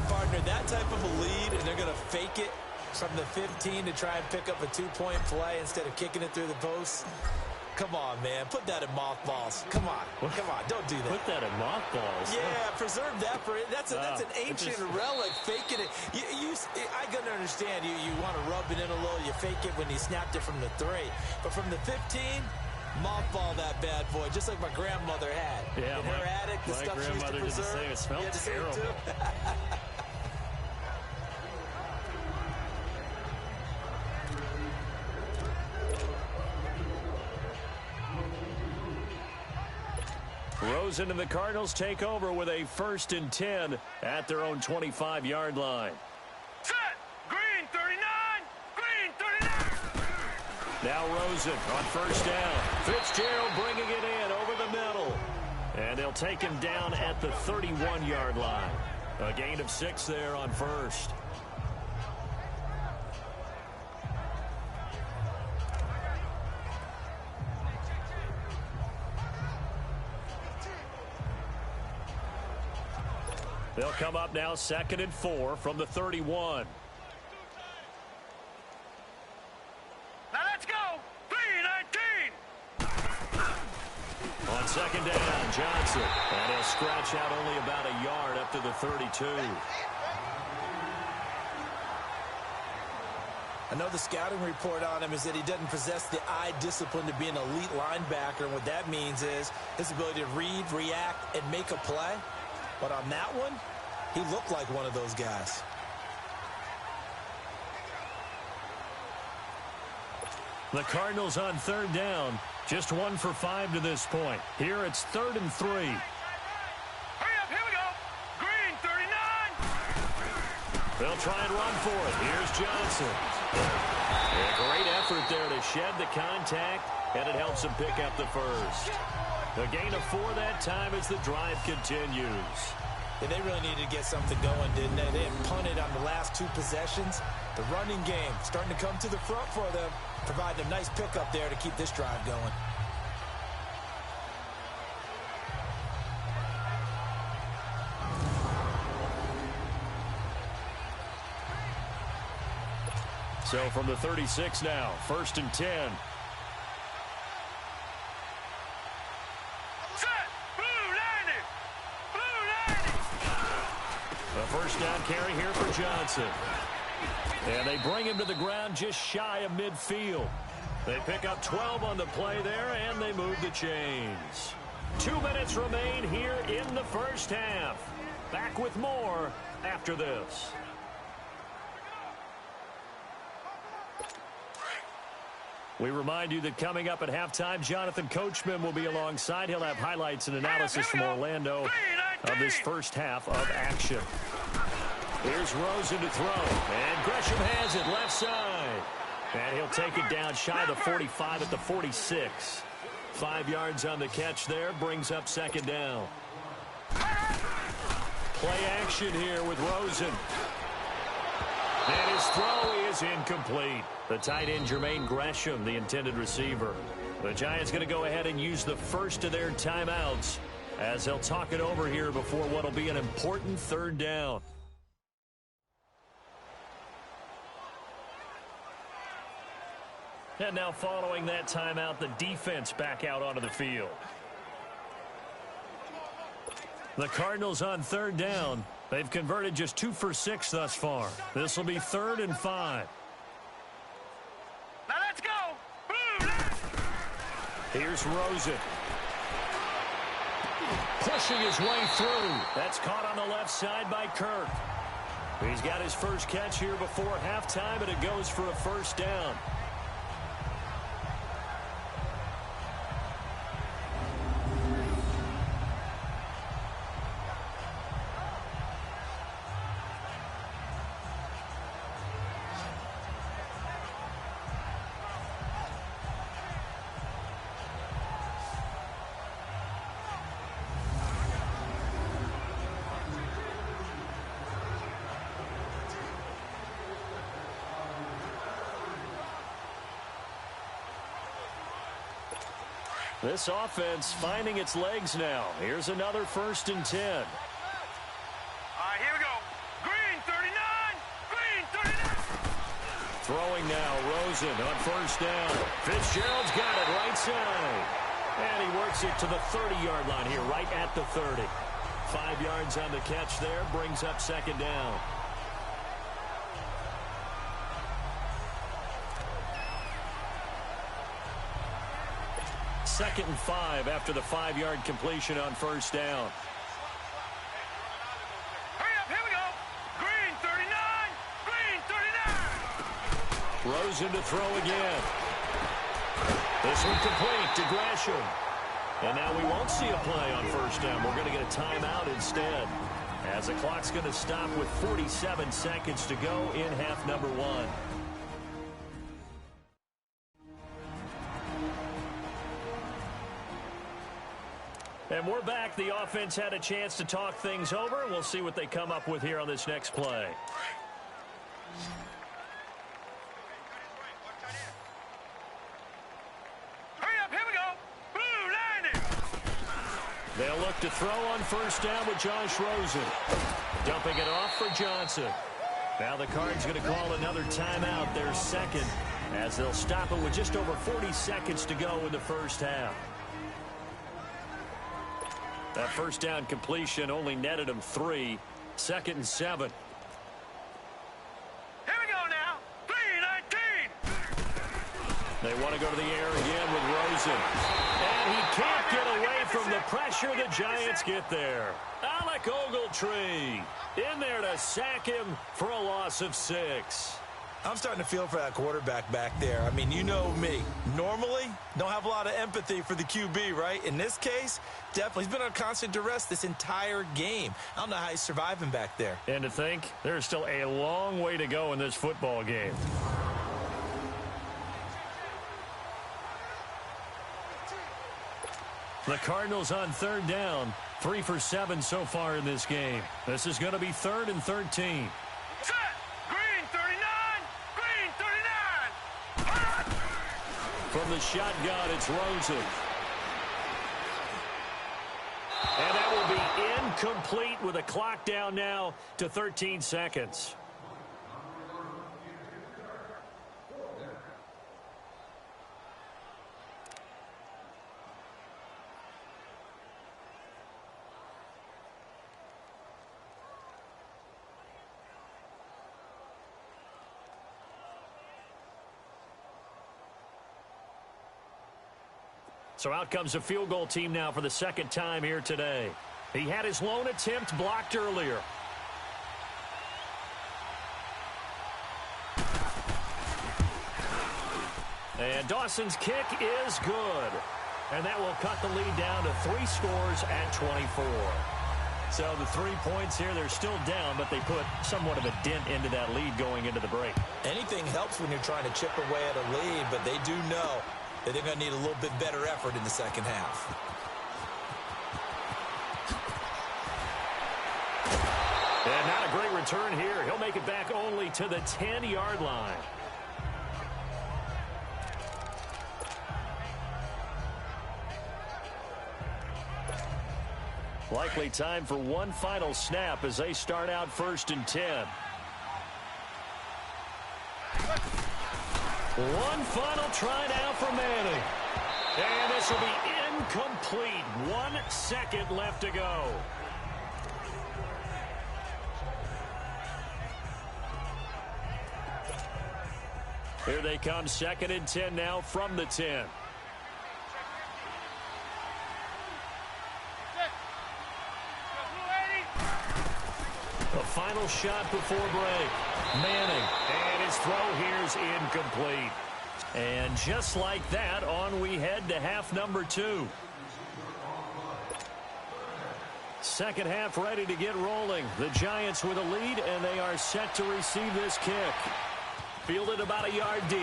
Partner, that type of a lead, and they're going to fake it from the 15 to try and pick up a 2-point play instead of kicking it through the post. Come on, man. Put that in mothballs. Come on. Come on. Don't do that. Put that in mothballs. Yeah, preserve that for it. That's an ancient relic. Faking it. I can understand you want to rub it in a little. You fake it when you snapped it from the 3. But from the 15, mothball that bad boy, just like my grandmother had. Yeah, in her attic, the stuff she used to preserve. It smelled terrible. Rosen and the Cardinals take over with a 1st and 10 at their own 25-yard line. Set! Green 39! Green 39! Now Rosen on 1st down. Fitzgerald bringing it in over the middle. And they'll take him down at the 31-yard line. A gain of 6 there on 1st. They'll come up now 2nd and 4 from the 31. Now let's go! 3-19! On 2nd down, Johnson. And he'll scratch out only about a yard up to the 32. I know the scouting report on him is that he doesn't possess the eye discipline to be an elite linebacker. And what that means is his ability to read, react, and make a play. But on that one, he looked like one of those guys. The Cardinals on 3rd down. Just 1 for 5 to this point. Here it's 3rd and 3. Hurry up, here we go! Green 39! They'll try and run for it. Here's Johnson. A great effort there to shed the contact, and it helps him pick up the 1st. A gain of 4 that time as the drive continues. Yeah, they really needed to get something going, didn't they? They had punted on the last 2 possessions. The running game starting to come to the front for them, providing a nice pickup there to keep this drive going. So from the 36 now, 1st and 10. A 1st down carry here for Johnson. And they bring him to the ground just shy of midfield. They pick up 12 on the play there, and they move the chains. 2 minutes remain here in the first half. Back with more after this. We remind you that coming up at halftime, Jonathan Coachman will be alongside. He'll have highlights and analysis from Orlando of this first half of action. Here's Rosen to throw, and Gresham has it left side. And he'll take it down shy of the 45 at the 46. 5 yards on the catch there, brings up second down. Play action here with Rosen. And his throw is incomplete. The tight end, Jermaine Gresham, the intended receiver. The Giants going to go ahead and use the first of their timeouts as they'll talk it over here before what will be an important third down. And now following that timeout, the defense back out onto the field. The Cardinals on third down. They've converted just 2 for 6 thus far. This will be 3rd and 5. Now let's go. Here's Rosen. Pushing his way through. That's caught on the left side by Kirk. He's got his first catch here before halftime, and it goes for a first down. This offense finding its legs now. Here's another 1st and 10. All right, here we go. Green 39. Green 39. Throwing now, Rosen on first down. Fitzgerald's got it right side. And he works it to the 30-yard line here, right at the 30. 5 yards on the catch there, brings up second down. Second and 5 after the 5-yard completion on first down. Hurry up, here we go. Green 39. Green 39. Rosen to throw again. This one complete to Gresham. And now we won't see a play on first down. We're going to get a timeout instead, as the clock's going to stop with 47 seconds to go in half number 1. And we're back. The offense had a chance to talk things over. We'll see what they come up with here on this next play. Hurry up, here we go. Blue landing. They'll look to throw on first down with Josh Rosen. Dumping it off for Johnson. Now the Cards going to call another timeout, their second, as they'll stop it with just over 40 seconds to go in the first half. That first down completion only netted him 3. 2nd and 7. Here we go now. 3-19. They want to go to the air again with Rosen. And he can't get away from the pressure. The Giants get there. Alec Ogletree in there to sack him for a loss of 6. I'm starting to feel for that quarterback back there. I mean, you know me. Normally, don't have a lot of empathy for the QB, right? In this case, definitely. He's been on constant duress this entire game. I don't know how he's surviving back there. And to think, there's still a long way to go in this football game. The Cardinals on third down. 3 for 7 so far in this game. This is going to be 3rd and 13. Set. Green 39. Green 39. From the shotgun, it's Rosen. And that will be incomplete with a clock down now to 13 seconds. So out comes a field goal team now for the second time here today. He had his lone attempt blocked earlier. And Dawson's kick is good. And that will cut the lead down to 3 scores at 24. So the 3 points here, they're still down, but they put somewhat of a dent into that lead going into the break. Anything helps when you're trying to chip away at a lead, but they do know that they're going to need a little bit better effort in the second half. And not a great return here. He'll make it back only to the 10-yard line. Likely time for one final snap as they start out 1st and 10. One final try now for Manning. And this will be incomplete. 1 second left to go. Here they come, 2nd and 10 now from the 10. The final shot before break. Manning. And his throw here is incomplete. And just like that, on we head to half number 2. Second half ready to get rolling. The Giants with a lead, and they are set to receive this kick. Fielded about a yard deep.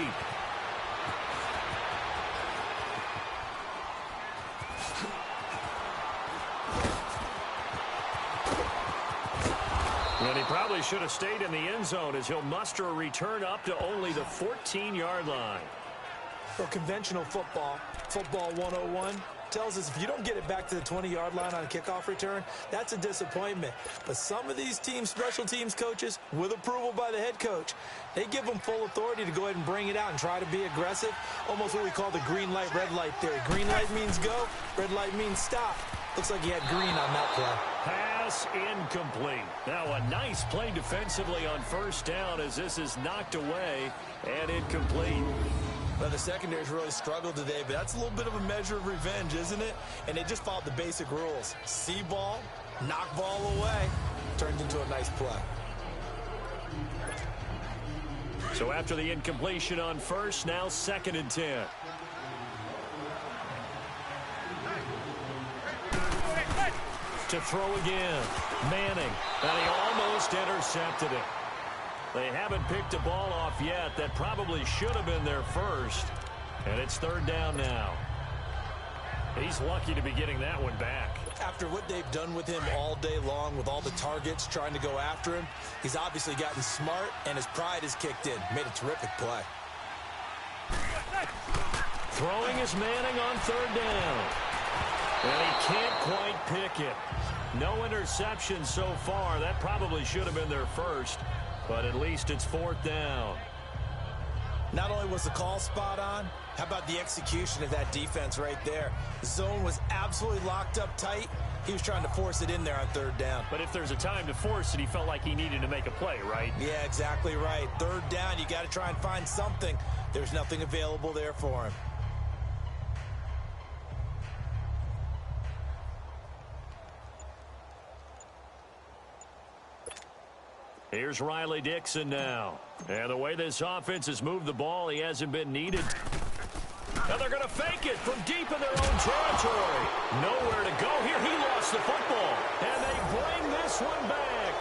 And he probably should have stayed in the end zone as he'll muster a return up to only the 14-yard line. Well, conventional football 101, tells us if you don't get it back to the 20-yard line on a kickoff return, that's a disappointment. But some of these teams, special teams coaches, with approval by the head coach, they give them full authority to go ahead and bring it out and try to be aggressive. Almost what we call the green light, red light theory. Green light means go, red light means stop. Looks like he had green on that play. Pass incomplete. Now a nice play defensively on 1st down as this is knocked away and incomplete. Well, the secondary's really struggled today, but that's a little bit of a measure of revenge, isn't it? And they just followed the basic rules. See ball, knock ball away, turned into a nice play. So after the incompletion on 1st, now 2nd and 10. To throw again. Manning. And he almost intercepted it. They haven't picked a ball off yet. That probably should have been their first. And it's 3rd down now. He's lucky to be getting that one back. After what they've done with him all day long with all the targets trying to go after him, he's obviously gotten smart and his pride has kicked in. Made a terrific play. Throwing is Manning on 3rd down. And he can't quite pick it. No interception so far. That probably should have been their first. But at least it's 4th down. Not only was the call spot on, how about the execution of that defense right there? The zone was absolutely locked up tight. He was trying to force it in there on 3rd down. But if there's a time to force it, he felt like he needed to make a play, right? Yeah, exactly right. 3rd down, you got to try and find something. There's nothing available there for him. Here's Riley Dixon now. And the way this offense has moved the ball, he hasn't been needed. Now they're going to fake it from deep in their own territory. Nowhere to go here. He lost the football. And they bring this one back.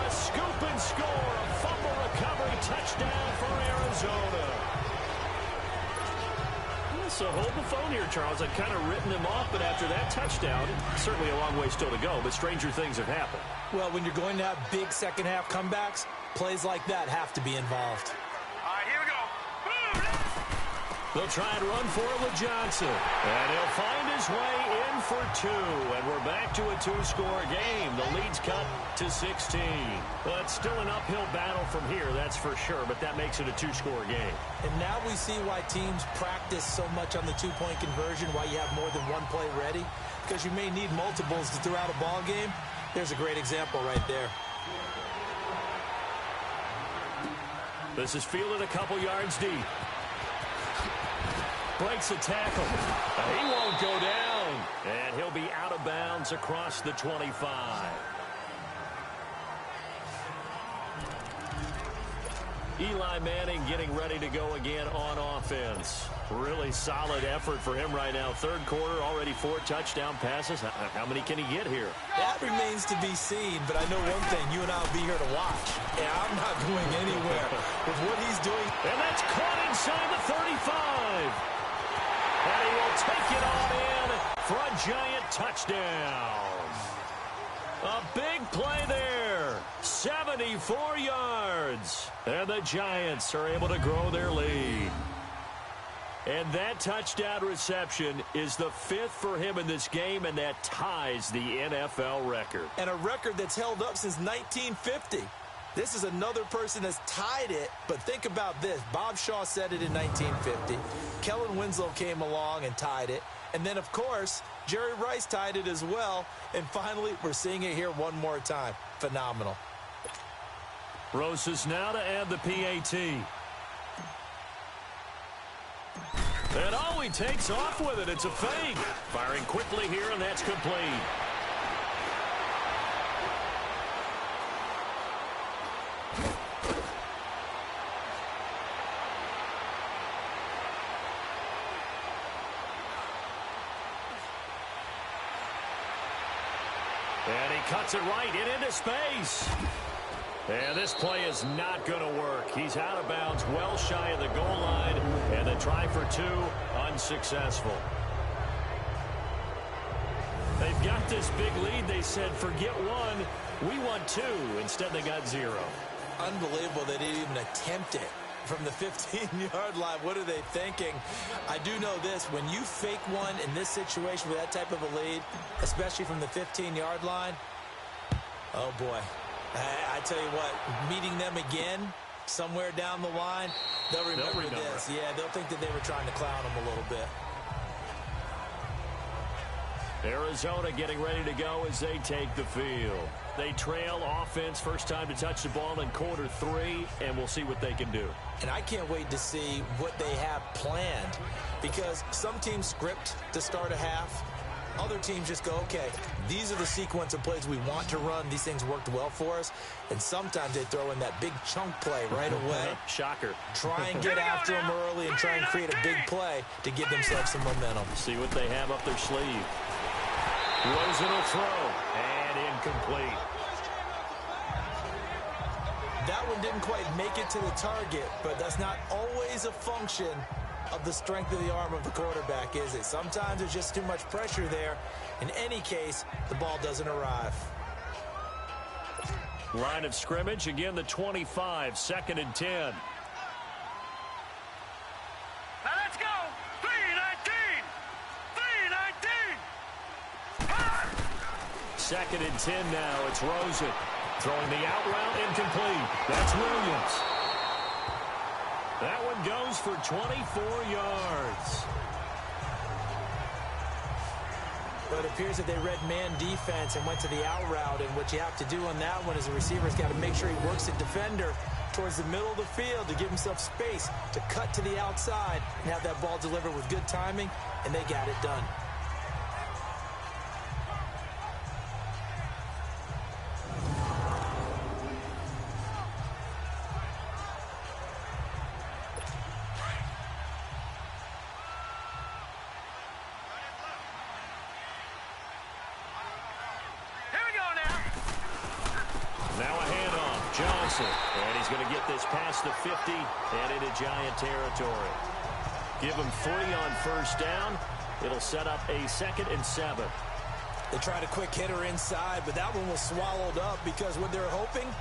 A scoop and score. A fumble recovery touchdown for Arizona. So hold the phone here, Charles. I've kind of written them off, but after that touchdown, certainly a long way still to go, but stranger things have happened. Well, when you're going to have big second-half comebacks, plays like that have to be involved. All right, here we go. They'll try and run for it with Johnson. And he'll find his way in for 2. And we're back to a 2-score game. The lead's cut to 16. Well, it's still an uphill battle from here, that's for sure, but that makes it a 2-score game. And now we see why teams practice so much on the 2-point conversion, why you have more than one play ready, because you may need multiples throughout a ball game. There's a great example right there. This is fielded a couple yards deep. breaks a tackle. He won't go down. And he'll be out of bounds across the 25. Eli Manning getting ready to go again on offense. Really solid effort for him right now. Third quarter, already 4 touchdown passes. How many can he get here? That remains to be seen, but I know one thing. You and I will be here to watch. And I'm not going anywhere with what he's doing. And that's caught inside the 35. And he will take it on in for a giant touchdown. A big play there. 74 yards. And the Giants are able to grow their lead. And that touchdown reception is the 5th for him in this game, and that ties the NFL record. And a record that's held up since 1950. This is another person that's tied it, but think about this. Bob Shaw said it in 1950. Kellen Winslow came along and tied it. And then, of course, Jerry Rice tied it as well. And finally, we're seeing it here one more time. Phenomenal. Roses now to add the PAT. And oh, he takes off with it. It's a fake. Firing quickly here, and that's complete. And he cuts it right into space. And this play is not going to work. He's out of bounds, well shy of the goal line, and the try for 2, unsuccessful. They've got this big lead. They said, forget 1, we want 2. Instead, they got 0. Unbelievable they didn't even attempt it from the 15-yard line. What are they thinking? I do know this. When you fake one in this situation with that type of a lead, especially from the 15-yard line, oh, boy. I tell you what, meeting them again somewhere down the line, they'll remember this. Yeah, they'll think that they were trying to clown them a little bit. Arizona getting ready to go as they take the field. They trail offense, first time to touch the ball in quarter 3, and we'll see what they can do. And I can't wait to see what they have planned, because some teams script to start a half. Other teams just go, okay, these are the sequence of plays we want to run. These things worked well for us. And sometimes they throw in that big chunk play right away. Shocker. Try and get after them early and try and create a big play to give themselves some momentum. See what they have up their sleeve. Rosen will throw, and incomplete. That one didn't quite make it to the target, but that's not always a function of the strength of the arm of the quarterback, is it? Sometimes there's just too much pressure there. In any case, the ball doesn't arrive. Line of scrimmage, again the 25, 2nd and 10. Now let's go! 3-19! 3-19! 2nd and 10 now. It's Rosen. Throwing the out route, incomplete. That's Williams. That one goes for 24 yards. But it appears that they read man defense and went to the out route. And what you have to do on that one is the receiver's got to make sure he works the defender towards the middle of the field to give himself space to cut to the outside and have that ball delivered with good timing, and they got it done. And he's going to get this past the 50 and into Giant territory. Give him 3 on first down. It'll set up a 2nd and 7. They tried a quick hitter inside, but that one was swallowed up because what they're hoping,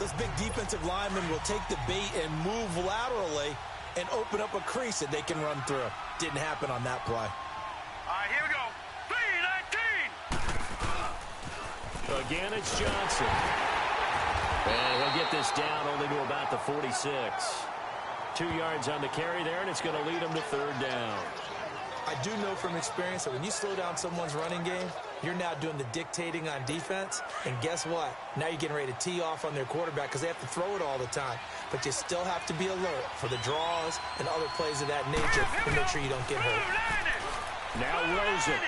this big defensive lineman will take the bait and move laterally and open up a crease that they can run through. Didn't happen on that play. All right, here we go. 3-19! Again, it's Johnson. And he'll get this down only to about the 46. 2 yards on the carry there, and it's going to lead him to 3rd down. I do know from experience that when you slow down someone's running game, You're now doing the dictating on defense, and guess what? Now you're getting ready to tee off on their quarterback because they have to throw it all the time. But you still have to be alert for the draws and other plays of that nature to make sure you don't get hurt. Now Rosen.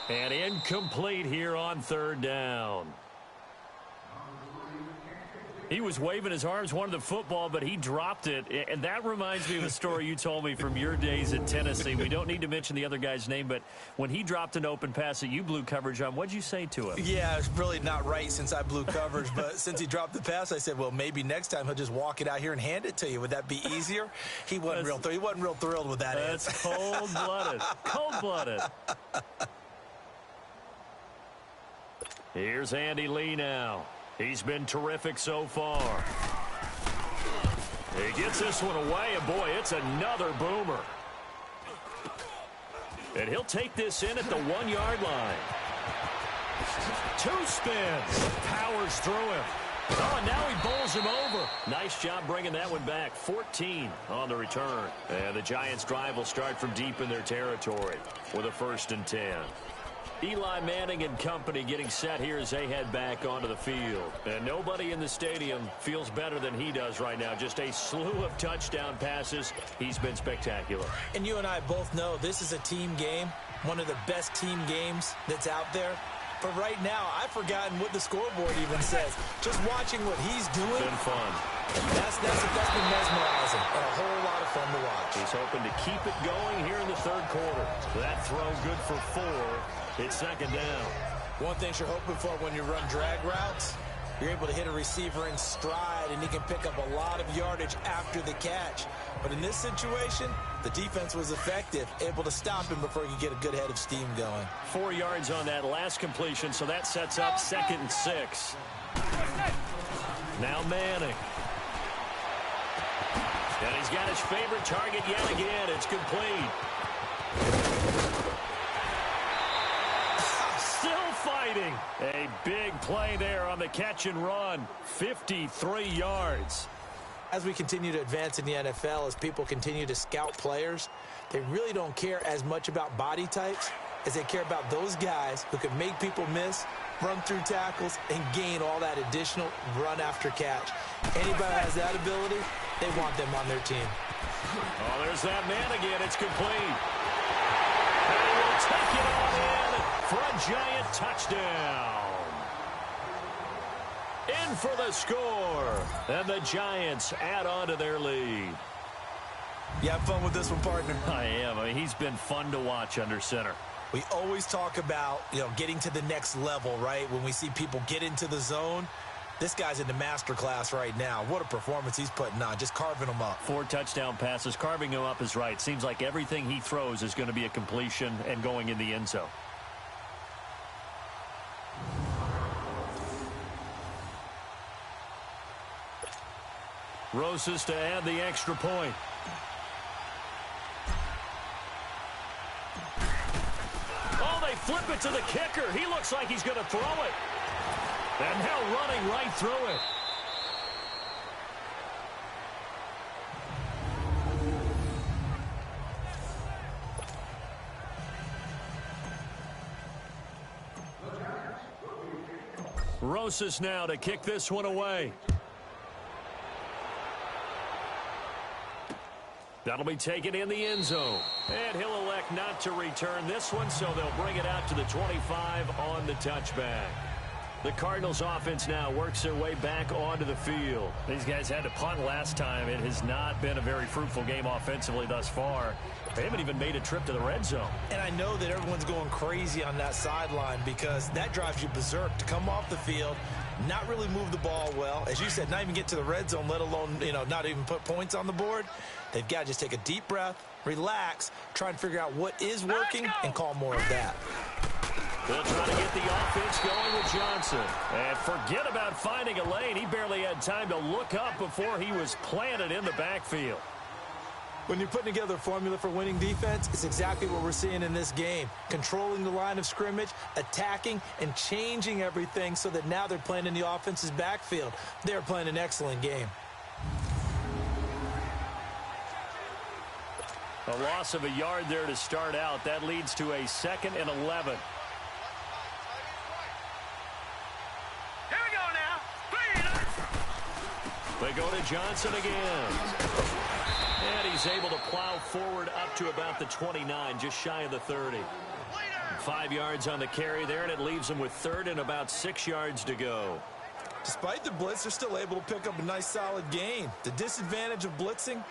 And incomplete here on third down. He was waving his arms, wanted the football, but he dropped it. And that reminds me of a story you told me from your days at Tennessee. We don't need to mention the other guy's name, but when he dropped an open pass that you blew coverage on, what'd you say to him? Yeah, it's really not right since I blew coverage, but since he dropped the pass, I said, well, maybe next time he'll just walk it out here and hand it to you. Would that be easier? He wasn't real thrilled with that. That's cold-blooded. Cold-blooded. Here's Andy Lee now. He's been terrific so far. He gets this one away, and boy, it's another boomer. And he'll take this in at the 1-yard line. 2 spins. Powers through him. Oh, and now he bowls him over. Nice job bringing that one back. 14 on the return. And the Giants' drive will start from deep in their territory with a 1st and 10. Eli Manning and company getting set here as they head back onto the field. And nobody in the stadium feels better than he does right now. Just a slew of touchdown passes. He's been spectacular. And you and I both know this is a team game, one of the best team games that's out there. But right now, I've forgotten what the scoreboard even says. Just watching what he's doing. Been fun. That's been mesmerizing and a whole lot of fun to watch. He's hoping to keep it going here in the 3rd quarter. That throw good for 4. It's 2nd down. One thing you're hoping for when you run drag routes, you're able to hit a receiver in stride, and he can pick up a lot of yardage after the catch. But in this situation, the defense was effective, able to stop him before he could get a good head of steam going. 4 yards on that last completion, so that sets up 2nd and 6. Now Manning. And he's got his favorite target yet again. It's complete. Still fighting. A big play there on the catch and run. 53 yards. As we continue to advance in the NFL, as people continue to scout players, they really don't care as much about body types as they care about those guys who can make people miss, run through tackles, and gain all that additional run after catch. Anybody who has that ability, they want them on their team. Oh, there's that man again. It's complete. And he'll take it on in for a Giant touchdown. In for the score. And the Giants add on to their lead. You have fun with this one, partner? I am. I mean, he's been fun to watch under center. We always talk about, getting to the next level, right? When we see people get into the zone, this guy's in the master class right now. What a performance he's putting on, just carving them up. 4 touchdown passes. Carving him up is right. Seems like everything he throws is going to be a completion and going in the end zone. Roses to add the extra point. Oh, they flip it to the kicker. He looks like he's going to throw it. And now running right through it. Rosas now to kick this one away. That'll be taken in the end zone. And he'll elect not to return this one, so they'll bring it out to the 25 on the touchback. The Cardinals offense now works their way back onto the field. These guys had to punt last time. It has not been a very fruitful game offensively thus far. They haven't even made a trip to the red zone. And I know that everyone's going crazy on that sideline because that drives you berserk to come off the field, not really move the ball well. As you said, not even get to the red zone, let alone, not even put points on the board. They've got to just take a deep breath, relax, try and figure out what is working, and call more of that. They'll try to get the offense going with Johnson. And forget about finding a lane. He barely had time to look up before he was planted in the backfield. When you're putting together a formula for winning defense, it's exactly what we're seeing in this game. Controlling the line of scrimmage, attacking, and changing everything so that now they're playing in the offense's backfield. They're playing an excellent game. A loss of a yard there to start out. That leads to a 2nd and 11. Here we go now. They go to Johnson again. And he's able to plow forward up to about the 29, just shy of the 30. 5 yards on the carry there, and it leaves him with 3rd and about 6 yards to go. Despite the blitz, they're still able to pick up a nice solid gain. The disadvantage of blitzing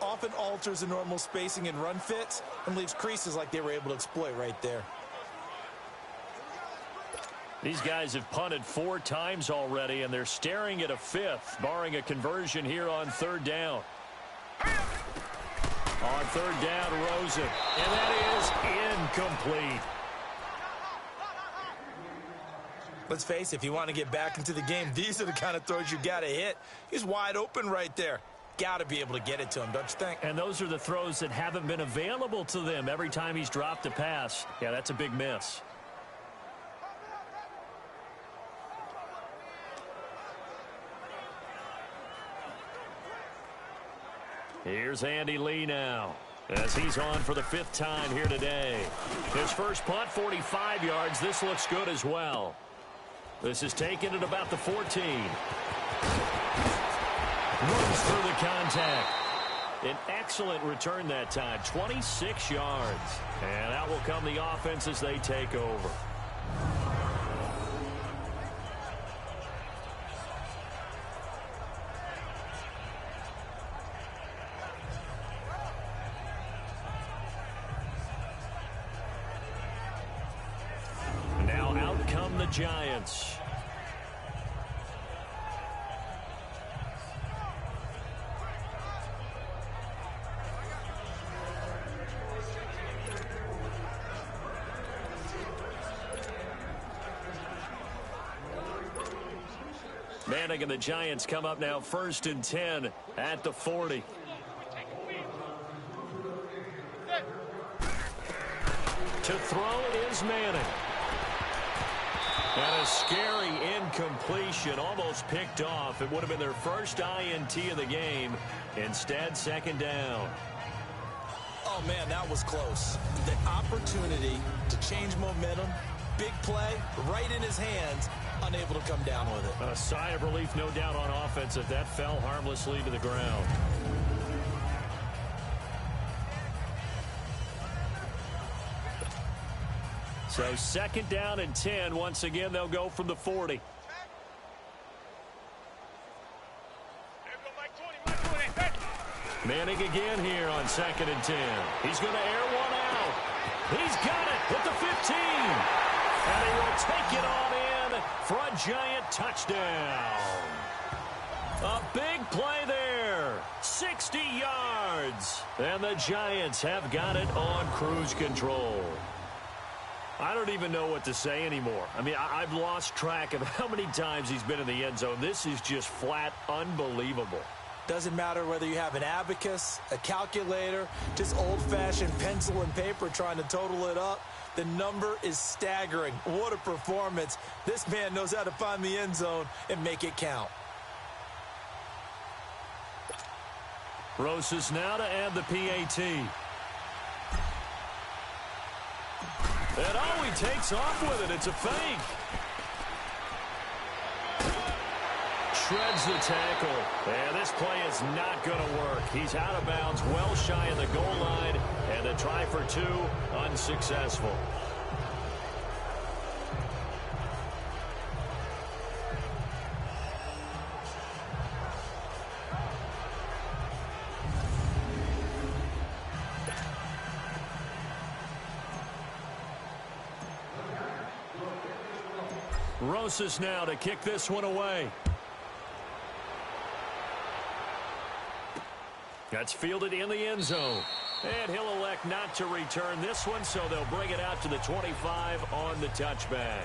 often alters the normal spacing and run fits and leaves creases like they were able to exploit right there. These guys have punted 4 times already, and they're staring at a 5th, barring a conversion here on 3rd down. On 3rd down, Rosen, and that is incomplete. Let's face it, if you want to get back into the game, these are the kind of throws you got to hit. He's wide open right there. Got to be able to get it to him, don't you think? And those are the throws that haven't been available to them every time he's dropped a pass. Yeah, that's a big miss. Here's Andy Lee now, as he's on for the 5th time here today. His first punt, 45 yards. This looks good as well. This is taken at about the 14. Runs through the contact. An excellent return that time, 26 yards. And out will come the offense as they take over. Now out come the Giants. Manning and the Giants come up now 1st and 10 at the 40. To throw is Manning. And a scary incompletion, almost picked off. It would have been their first INT of the game. Instead, 2nd down. Oh, man, that was close. The opportunity to change momentum, big play, right in his hands, unable to come down with it. A sigh of relief, no doubt, on offense if that fell harmlessly to the ground. So 2nd down and 10. Once again, they'll go from the 40. Manning again here on 2nd and 10. He's going to air one out. He's got it at the 15. And he will take it on in for a Giant touchdown. A big play there. 60 yards. And the Giants have got it on cruise control. I don't even know what to say anymore. I mean, I've lost track of how many times he's been in the end zone. This is just flat unbelievable. Doesn't matter whether you have an abacus, a calculator, just old-fashioned pencil and paper trying to total it up. The number is staggering. What a performance. This man knows how to find the end zone and make it count. Rosas now to add the PAT. And oh, he takes off with it. It's a fake. Shreds the tackle. And this play is not going to work. He's out of bounds, well shy of the goal line. And the try for 2, unsuccessful. Rosas now to kick this one away. That's fielded in the end zone. And he'll elect not to return this one, so they'll bring it out to the 25 on the touchback.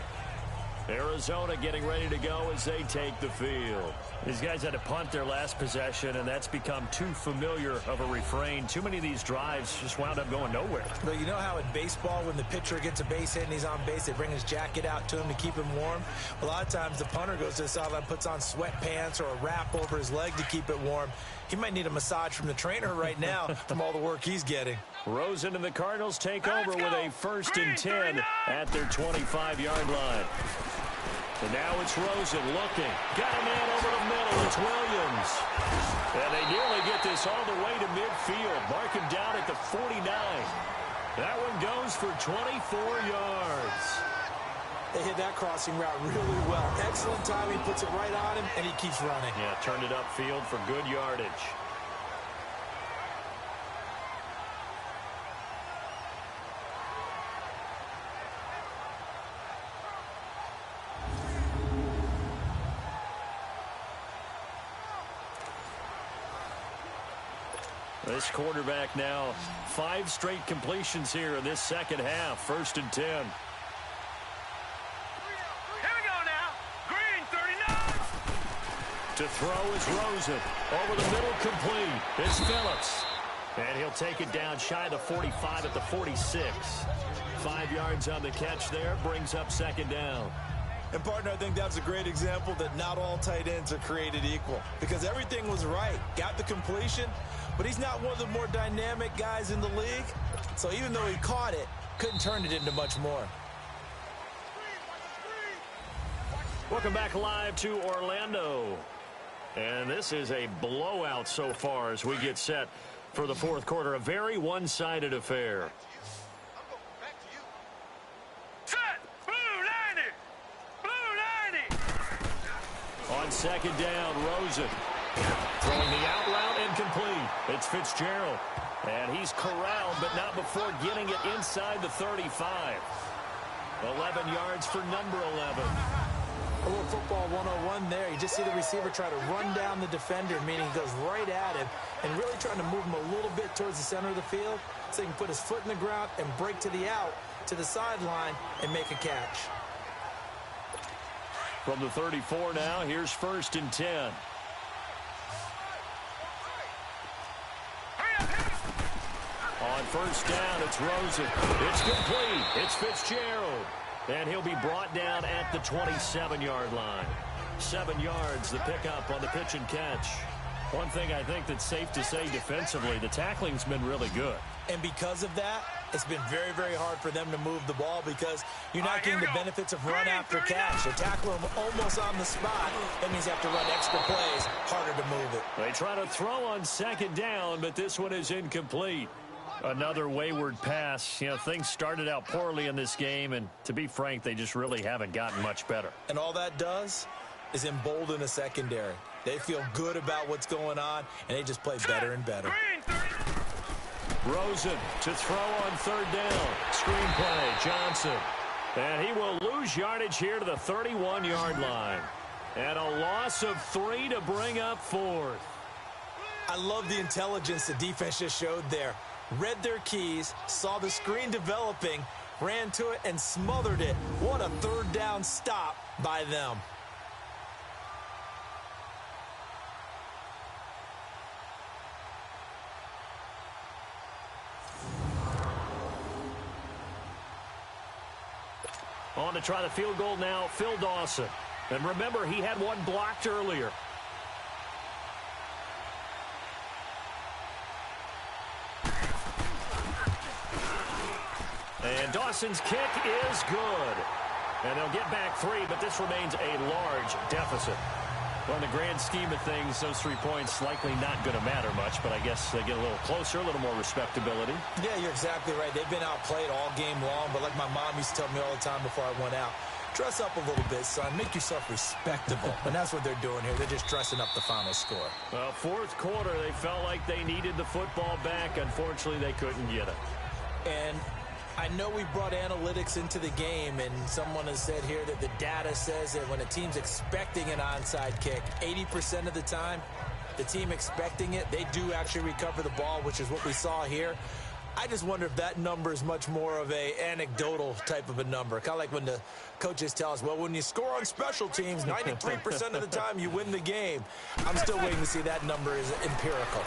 Arizona getting ready to go as they take the field. These guys had to punt their last possession, and that's become too familiar of a refrain. Too many of these drives just wound up going nowhere. But you know how in baseball, when the pitcher gets a base hit and he's on base, they bring his jacket out to him to keep him warm? A lot of times the punter goes to the sideline, puts on sweatpants or a wrap over his leg to keep it warm. He might need a massage from the trainer right now from all the work he's getting. Rosen and the Cardinals take over with a 1st and 10 at their 25-yard line. And now it's Rosen looking. Got a man over the middle. It's Williams. And they nearly get this all the way to midfield. Mark him down at the 49. That one goes for 24 yards. They hit that crossing route really well. Excellent timing, puts it right on him, and he keeps running. Yeah, turned it upfield for good yardage. This quarterback now 5 straight completions here in this second half. 1st and 10. Here we go now. Green 39. To throw is Rosen. Over the middle, complete. It's Phillips. And he'll take it down shy of the 45 at the 46. 5 yards on the catch there. Brings up 2nd down. And, partner, I think that's a great example that not all tight ends are created equal. Because everything was right. Got the completion, but he's not one of the more dynamic guys in the league. So even though he caught it, couldn't turn it into much more. Welcome back live to Orlando. And this is a blowout so far as we get set for the 4th quarter. A very one-sided affair. On 2nd down, Rosen. Throwing the out route incomplete. It's Fitzgerald. And he's corralled, but not before getting it inside the 35. 11 yards for number 11. A little football 101 there. You just see the receiver try to run down the defender, meaning he goes right at him, and really trying to move him a little bit towards the center of the field so he can put his foot in the ground and break to the out, to the sideline, and make a catch. From the 34 now, here's 1st and 10. On 1st down, it's Rosen. It's complete. It's Fitzgerald. And he'll be brought down at the 27-yard line. 7 yards, the pickup on the pitch and catch. One thing I think that's safe to say defensively, the tackling's been really good. And because of that, it's been very, very hard for them to move the ball because you're not getting the benefits of run after catch. They tackle him almost on the spot. That means you have to run extra plays, harder to move it. They try to throw on 2nd down, but this one is incomplete. Another wayward pass. You know, things started out poorly in this game, and to be frank, they just really haven't gotten much better. And all that does is embolden a secondary. They feel good about what's going on, and they just play better and better. Rosen to throw on 3rd down. Screen play, Johnson. And he will lose yardage here to the 31-yard line. And a loss of 3 to bring up 4th. I love the intelligence the defense just showed there. Read their keys, saw the screen developing, ran to it, and smothered it. What a 3rd down stop by them. On to try the field goal now, Phil Dawson. And remember, he had one blocked earlier. And Dawson's kick is good. And they'll get back 3, but this remains a large deficit. Well, in the grand scheme of things, those 3 points likely not going to matter much, but I guess they get a little closer, a little more respectability. Yeah, you're exactly right. They've been outplayed all game long, but like my mom used to tell me all the time before I went out, dress up a little bit, son. Make yourself respectable. And that's what they're doing here. They're just dressing up the final score. Well, 4th quarter, they felt like they needed the football back. Unfortunately, they couldn't get it. And I know we brought analytics into the game, and someone has said here that the data says that when a team's expecting an onside kick, 80% of the time, the team expecting it, they do actually recover the ball, which is what we saw here. I just wonder if that number is much more of a anecdotal type of a number. Kind of like when the coaches tell us, well, when you score on special teams, 93% of the time you win the game. I'm still waiting to see that number is empirical.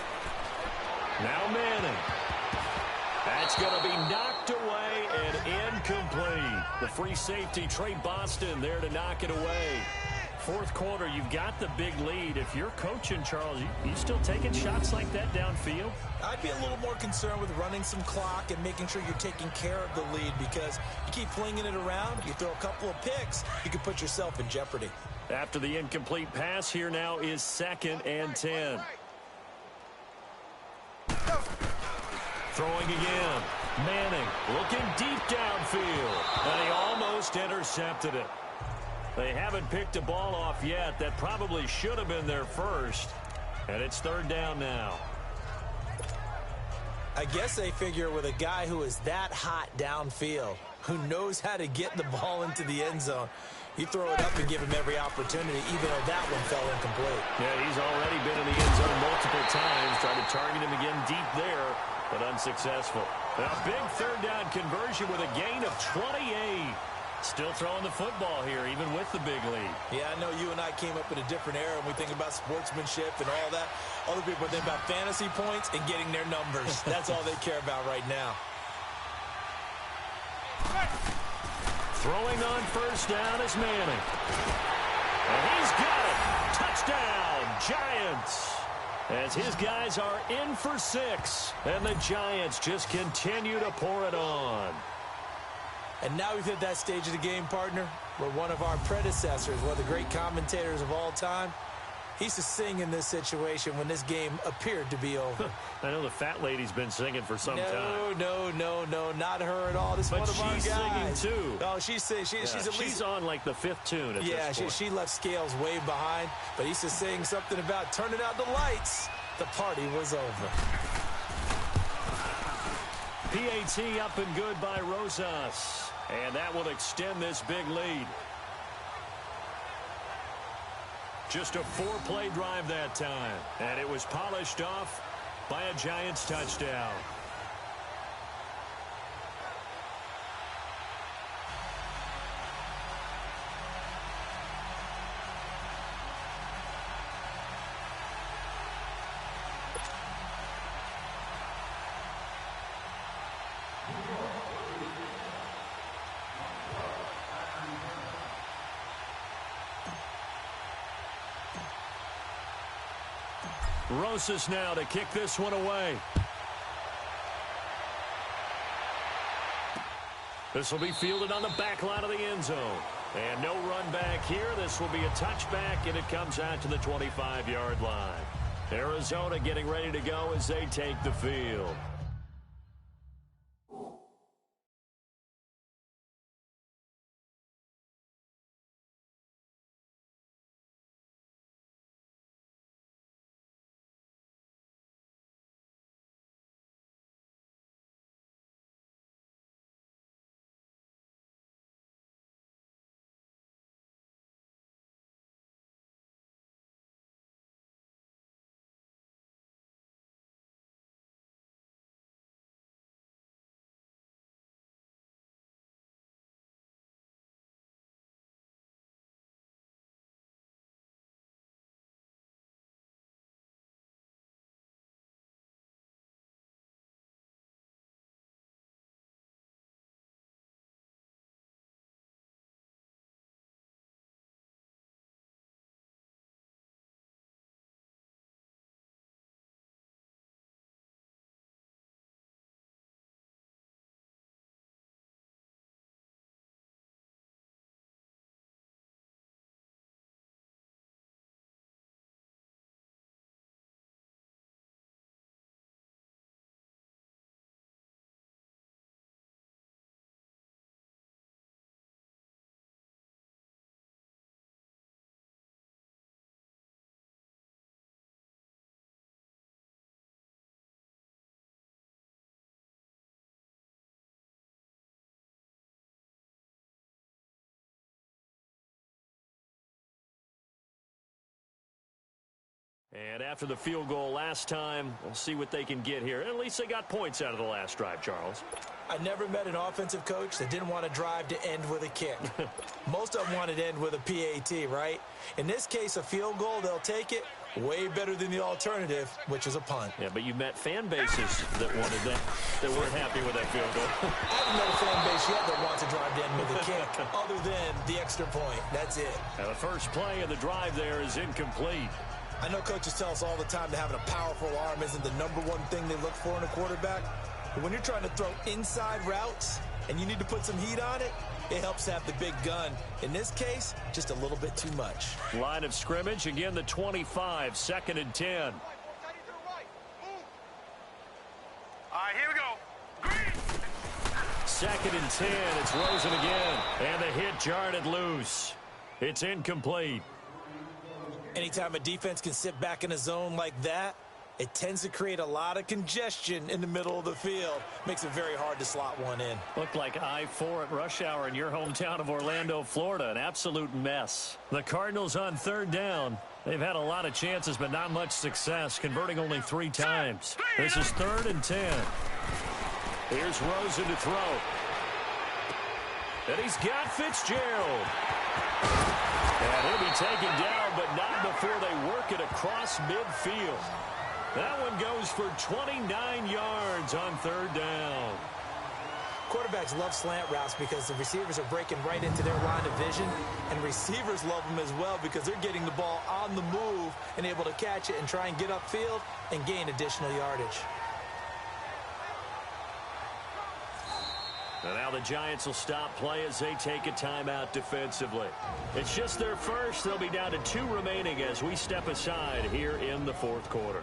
Now Manning. That's going to be knocked away and incomplete. The free safety, Trey Boston, there to knock it away. Fourth quarter, you've got the big lead. If you're coaching, Charles, you still taking shots like that downfield? I'd be a little more concerned with running some clock and making sure you're taking care of the lead, because you keep flinging it around, you throw a couple of picks, you can put yourself in jeopardy. After the incomplete pass, here now is 2nd and 10. Throwing again. Manning looking deep downfield, and he almost intercepted it. They haven't picked a ball off yet. That probably should have been their first. And it's 3rd down now. I guess they figure with a guy who is that hot downfield, who knows how to get the ball into the end zone, you throw it up and give him every opportunity, even though that one fell incomplete. Yeah, he's already been in the end zone multiple times. Tried to target him again deep there, but unsuccessful. A big 3rd down conversion with a gain of 28. Still throwing the football here, even with the big lead. Yeah, I know you and I came up in a different era, and we think about sportsmanship and all that. Other people think about fantasy points and getting their numbers. That's all they care about right now. Throwing on 1st down is Manning. And he's got it. Touchdown, Giants. As his guys are in for 6, and the Giants just continue to pour it on. And now we've hit that stage of the game, partner, where one of our predecessors, one of the great commentators of all time, he used to sing in this situation when this game appeared to be over. I know the fat lady's been singing for some time. No, not her at all. This is one of our guys. But she's singing, too. Oh, she's at least... She's on, like, the 5th tune at this point. She left Scales way behind, but he used to sing something about turning out the lights. The party was over. PAT up and good by Rosas. And that will extend this big lead. Just a 4-play drive that time. And it was polished off by a Giants touchdown. Rosas now to kick this one away. This will be fielded on the back line of the end zone. And no run back here. This will be a touchback, and it comes out to the 25-yard line. Arizona getting ready to go as they take the field. And after the field goal last time, we'll see what they can get here. At least they got points out of the last drive, Charles. I never met an offensive coach that didn't want to drive to end with a kick. Most of them wanted to end with a PAT, right? In this case, a field goal, they'll take it. Way better than the alternative, which is a punt. Yeah, but you met fan bases that wanted that weren't happy with that field goal. I haven't met a fan base yet that wants to drive to end with a kick, other than the extra point. That's it. Now the first play of the drive there is incomplete. I know coaches tell us all the time that having a powerful arm isn't the number one thing they look for in a quarterback. But when you're trying to throw inside routes and you need to put some heat on it, it helps to have the big gun. In this case, just a little bit too much. Line of scrimmage, again the 25, 2nd and 10. All right, here we go. Green. 2nd and 10, it's Rosen again. And the hit jarred it loose. It's incomplete. Anytime a defense can sit back in a zone like that, it tends to create a lot of congestion in the middle of the field. Makes it very hard to slot one in. Looked like I-4 at rush hour in your hometown of Orlando, Florida. An absolute mess. The Cardinals on 3rd down. They've had a lot of chances, but not much success, converting only 3 times. This is 3rd and 10. Here's Rosen to throw. And he's got Fitzgerald. And he'll be taken down, but not before they work it across midfield. That one goes for 29 yards on 3rd down. Quarterbacks love slant routes because the receivers are breaking right into their line of vision, and receivers love them as well because they're getting the ball on the move and able to catch it and try and get upfield and gain additional yardage. And now the Giants will stop play as they take a timeout defensively. It's just their first. They'll be down to 2 remaining as we step aside here in the 4th quarter.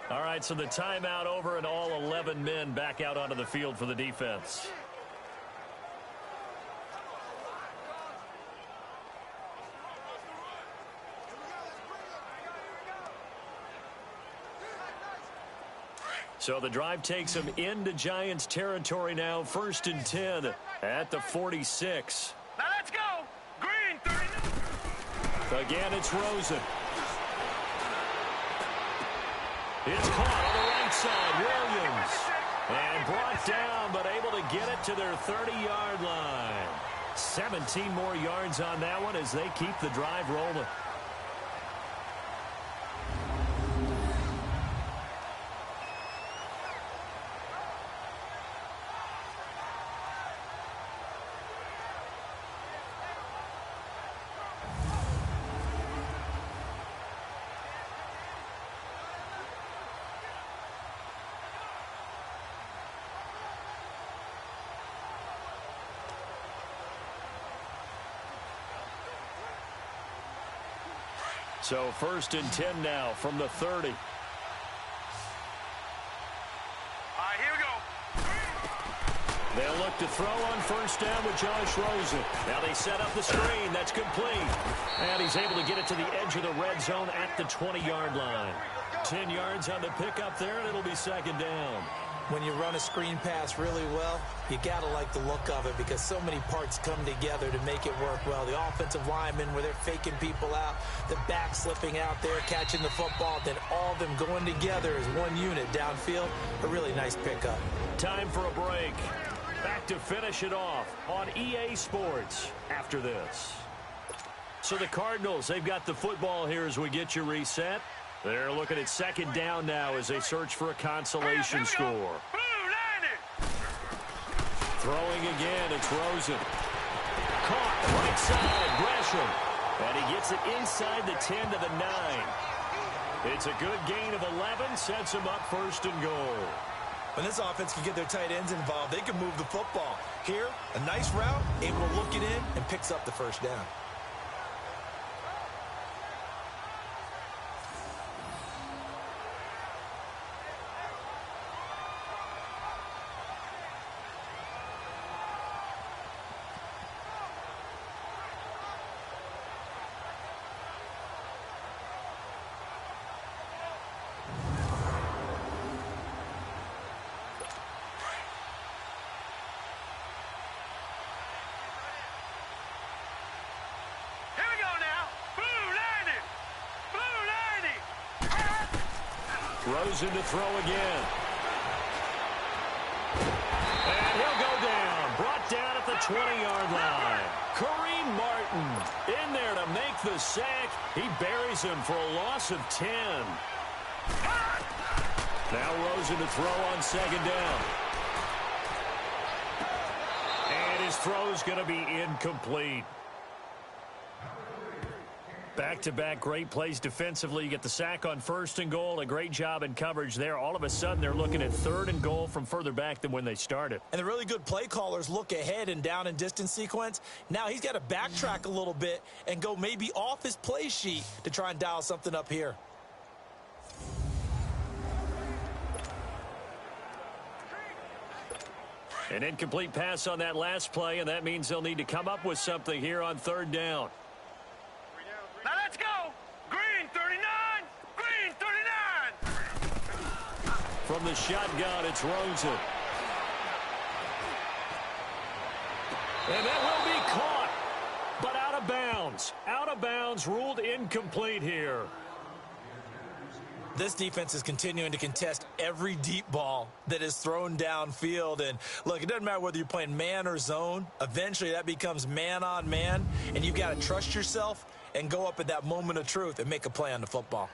All right, so the timeout over and all 11 men back out onto the field for the defense. So the drive takes them into Giants territory now. 1st and 10 at the 46. Now let's go. Green, 30. Again, it's Rosen. It's caught on the right side. Williams. And brought down, but able to get it to their 30-yard line. 17 more yards on that one as they keep the drive rolling. So 1st and 10 now from the 30. All right, here we go. They'll look to throw on 1st down with Josh Rosen. Now they set up the screen. That's complete. And he's able to get it to the edge of the red zone at the 20-yard line. 10 yards on the pickup there, and it'll be 2nd down. When you run a screen pass really well, you got to like the look of it because so many parts come together to make it work well. The offensive linemen, where they're faking people out, the back slipping out there, catching the football, then all of them going together as one unit downfield. A really nice pickup. Time for a break. Back to finish it off on EA Sports after this. So the Cardinals, they've got the football here as we get you reset. They're looking at 2nd down now as they search for a consolation score. Throwing again, it's Rosen. Caught, right side, Gresham. And he gets it inside the 10 to the 9. It's a good gain of 11, sets him up 1st and goal. When this offense can get their tight ends involved, they can move the football. Here, a nice route, able to look it in, and picks up the 1st down. Rosen to throw again. And he'll go down. Brought down at the 20-yard line. Kareem Martin in there to make the sack. He buries him for a loss of 10. Now Rosen to throw on second down. And his throw's going to be incomplete. Back-to-back great plays defensively. You get the sack on first and goal. A great job in coverage there. All of a sudden, they're looking at third and goal from further back than when they started. And the really good play callers look ahead and down and distance sequence. Now he's got to backtrack a little bit and go maybe off his play sheet to try and dial something up here. An incomplete pass on that last play, and that means they'll need to come up with something here on third down. Now let's go. Green 39. Green 39. From the shotgun, it's Rosen. And that will be caught, but out of bounds. Out of bounds, ruled incomplete here. This defense is continuing to contest every deep ball that is thrown downfield. And, look, it doesn't matter whether you're playing man or zone. Eventually, that becomes man on man, and you've got to trust yourself and go up at that moment of truth and make a play on the football.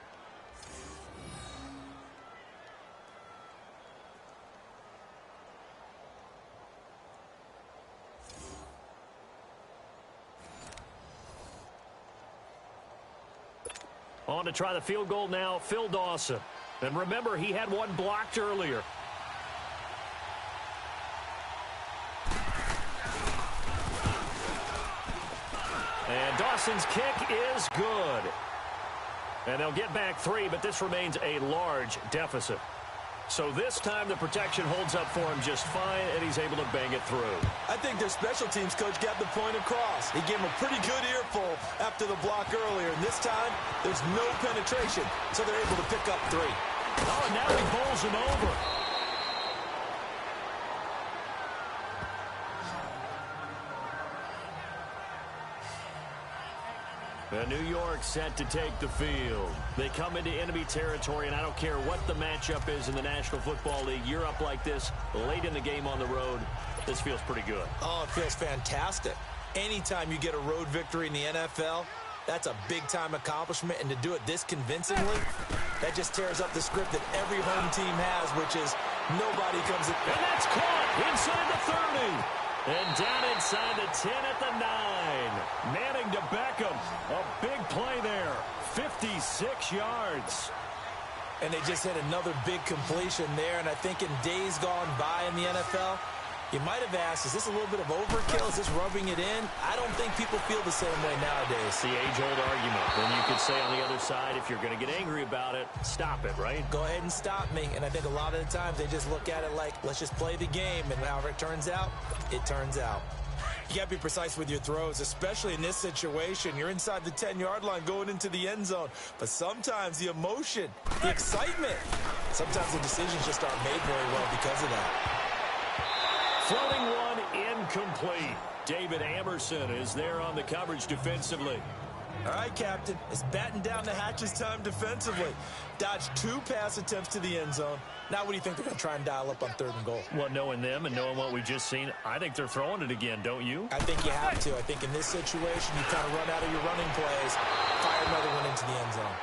On to try the field goal now, Phil Dawson. And remember, he had one blocked earlier. And Dawson's kick is good. And they'll get back 3, but this remains a large deficit. So this time the protection holds up for him just fine, and he's able to bang it through. I think their special teams coach got the point across. He gave him a pretty good earful after the block earlier. And this time, there's no penetration, so they're able to pick up 3. Oh, and now he bowls him over. New York set to take the field. They come into enemy territory, and I don't care what the matchup is in the National Football League. You're up like this late in the game on the road. This feels pretty good. Oh, it feels fantastic. Anytime you get a road victory in the NFL, that's a big-time accomplishment. And to do it this convincingly, that just tears up the script that every home team has, which is nobody comes in. And that's caught inside the 30. And down inside the 10 at the 9. Manning to Beckham. A big play there. 56 yards. And they just hit another big completion there. And I think in days gone by in the NFL, you might have asked, is this a little bit of overkill? Is this rubbing it in? I don't think people feel the same way nowadays. The age-old argument. Then you could say on the other side, if you're going to get angry about it, stop it, right? Go ahead and stop me. And I think a lot of the times they just look at it like, let's just play the game. And however it turns out, it turns out. You got to be precise with your throws, especially in this situation. You're inside the 10-yard line going into the end zone. But sometimes the emotion, the excitement, sometimes the decisions just aren't made very well because of that. Floating one incomplete. David Amerson is there on the coverage defensively. All right, Captain. It's batten down the hatches time defensively. Dodged 2 pass attempts to the end zone. Now what do you think they're going to try and dial up on third and goal? Well, knowing them and knowing what we just seen, I think they're throwing it again, don't you? I think you have to. I think in this situation, you kind of run out of your running plays, fire another one into the end zone.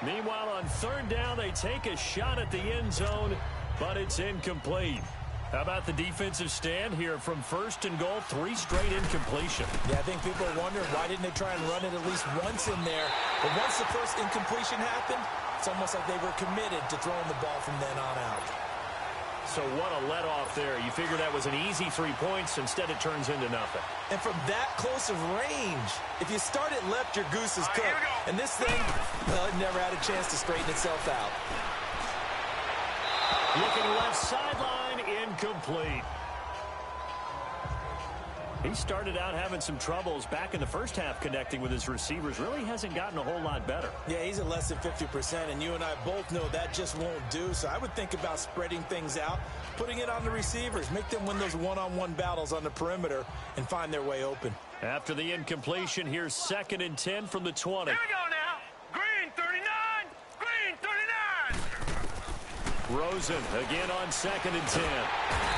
Meanwhile, on third down, they take a shot at the end zone, but it's incomplete. How about the defensive stand here from first and goal, 3 straight incompletion? Yeah, I think people are wondering why didn't they try and run it at least once in there. But once the first incompletion happened, it's almost like they were committed to throwing the ball from then on out. So what a let-off there. You figure that was an easy 3 points. Instead, it turns into nothing. And from that close of range, if you start it left, your goose is cooked. And this thing, well, it never had a chance to straighten itself out. Looking left sideline, incomplete. He started out having some troubles back in the first half connecting with his receivers. Really hasn't gotten a whole lot better. Yeah, he's at less than 50%, and you and I both know that just won't do. So I would think about spreading things out, putting it on the receivers, make them win those one-on-one battles on the perimeter and find their way open. After the incompletion, here's 2nd and 10 from the 20. Here we go now. Green 39. Green 39. Rosen again on 2nd and 10.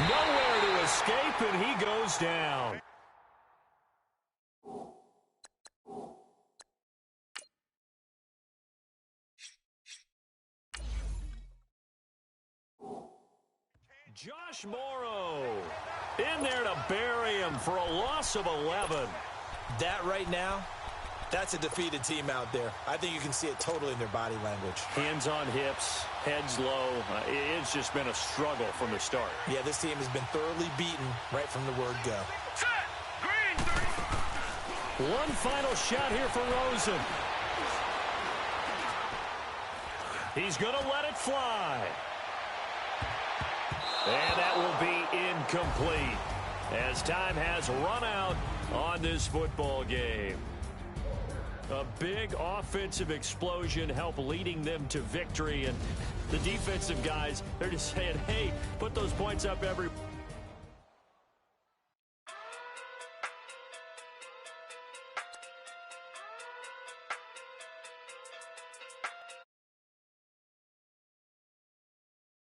Nowhere to escape, and he goes down. Josh Morrow in there to bury him for a loss of 11. That right now, that's a defeated team out there. I think you can see it totally in their body language. Hands on hips, heads low. It's just been a struggle from the start. Yeah, this team has been thoroughly beaten right from the word go. One final shot here for Rosen. He's going to let it fly. And that will be incomplete as time has run out on this football game. A big offensive explosion helped leading them to victory. And the defensive guys, they're just saying, hey, put those points up every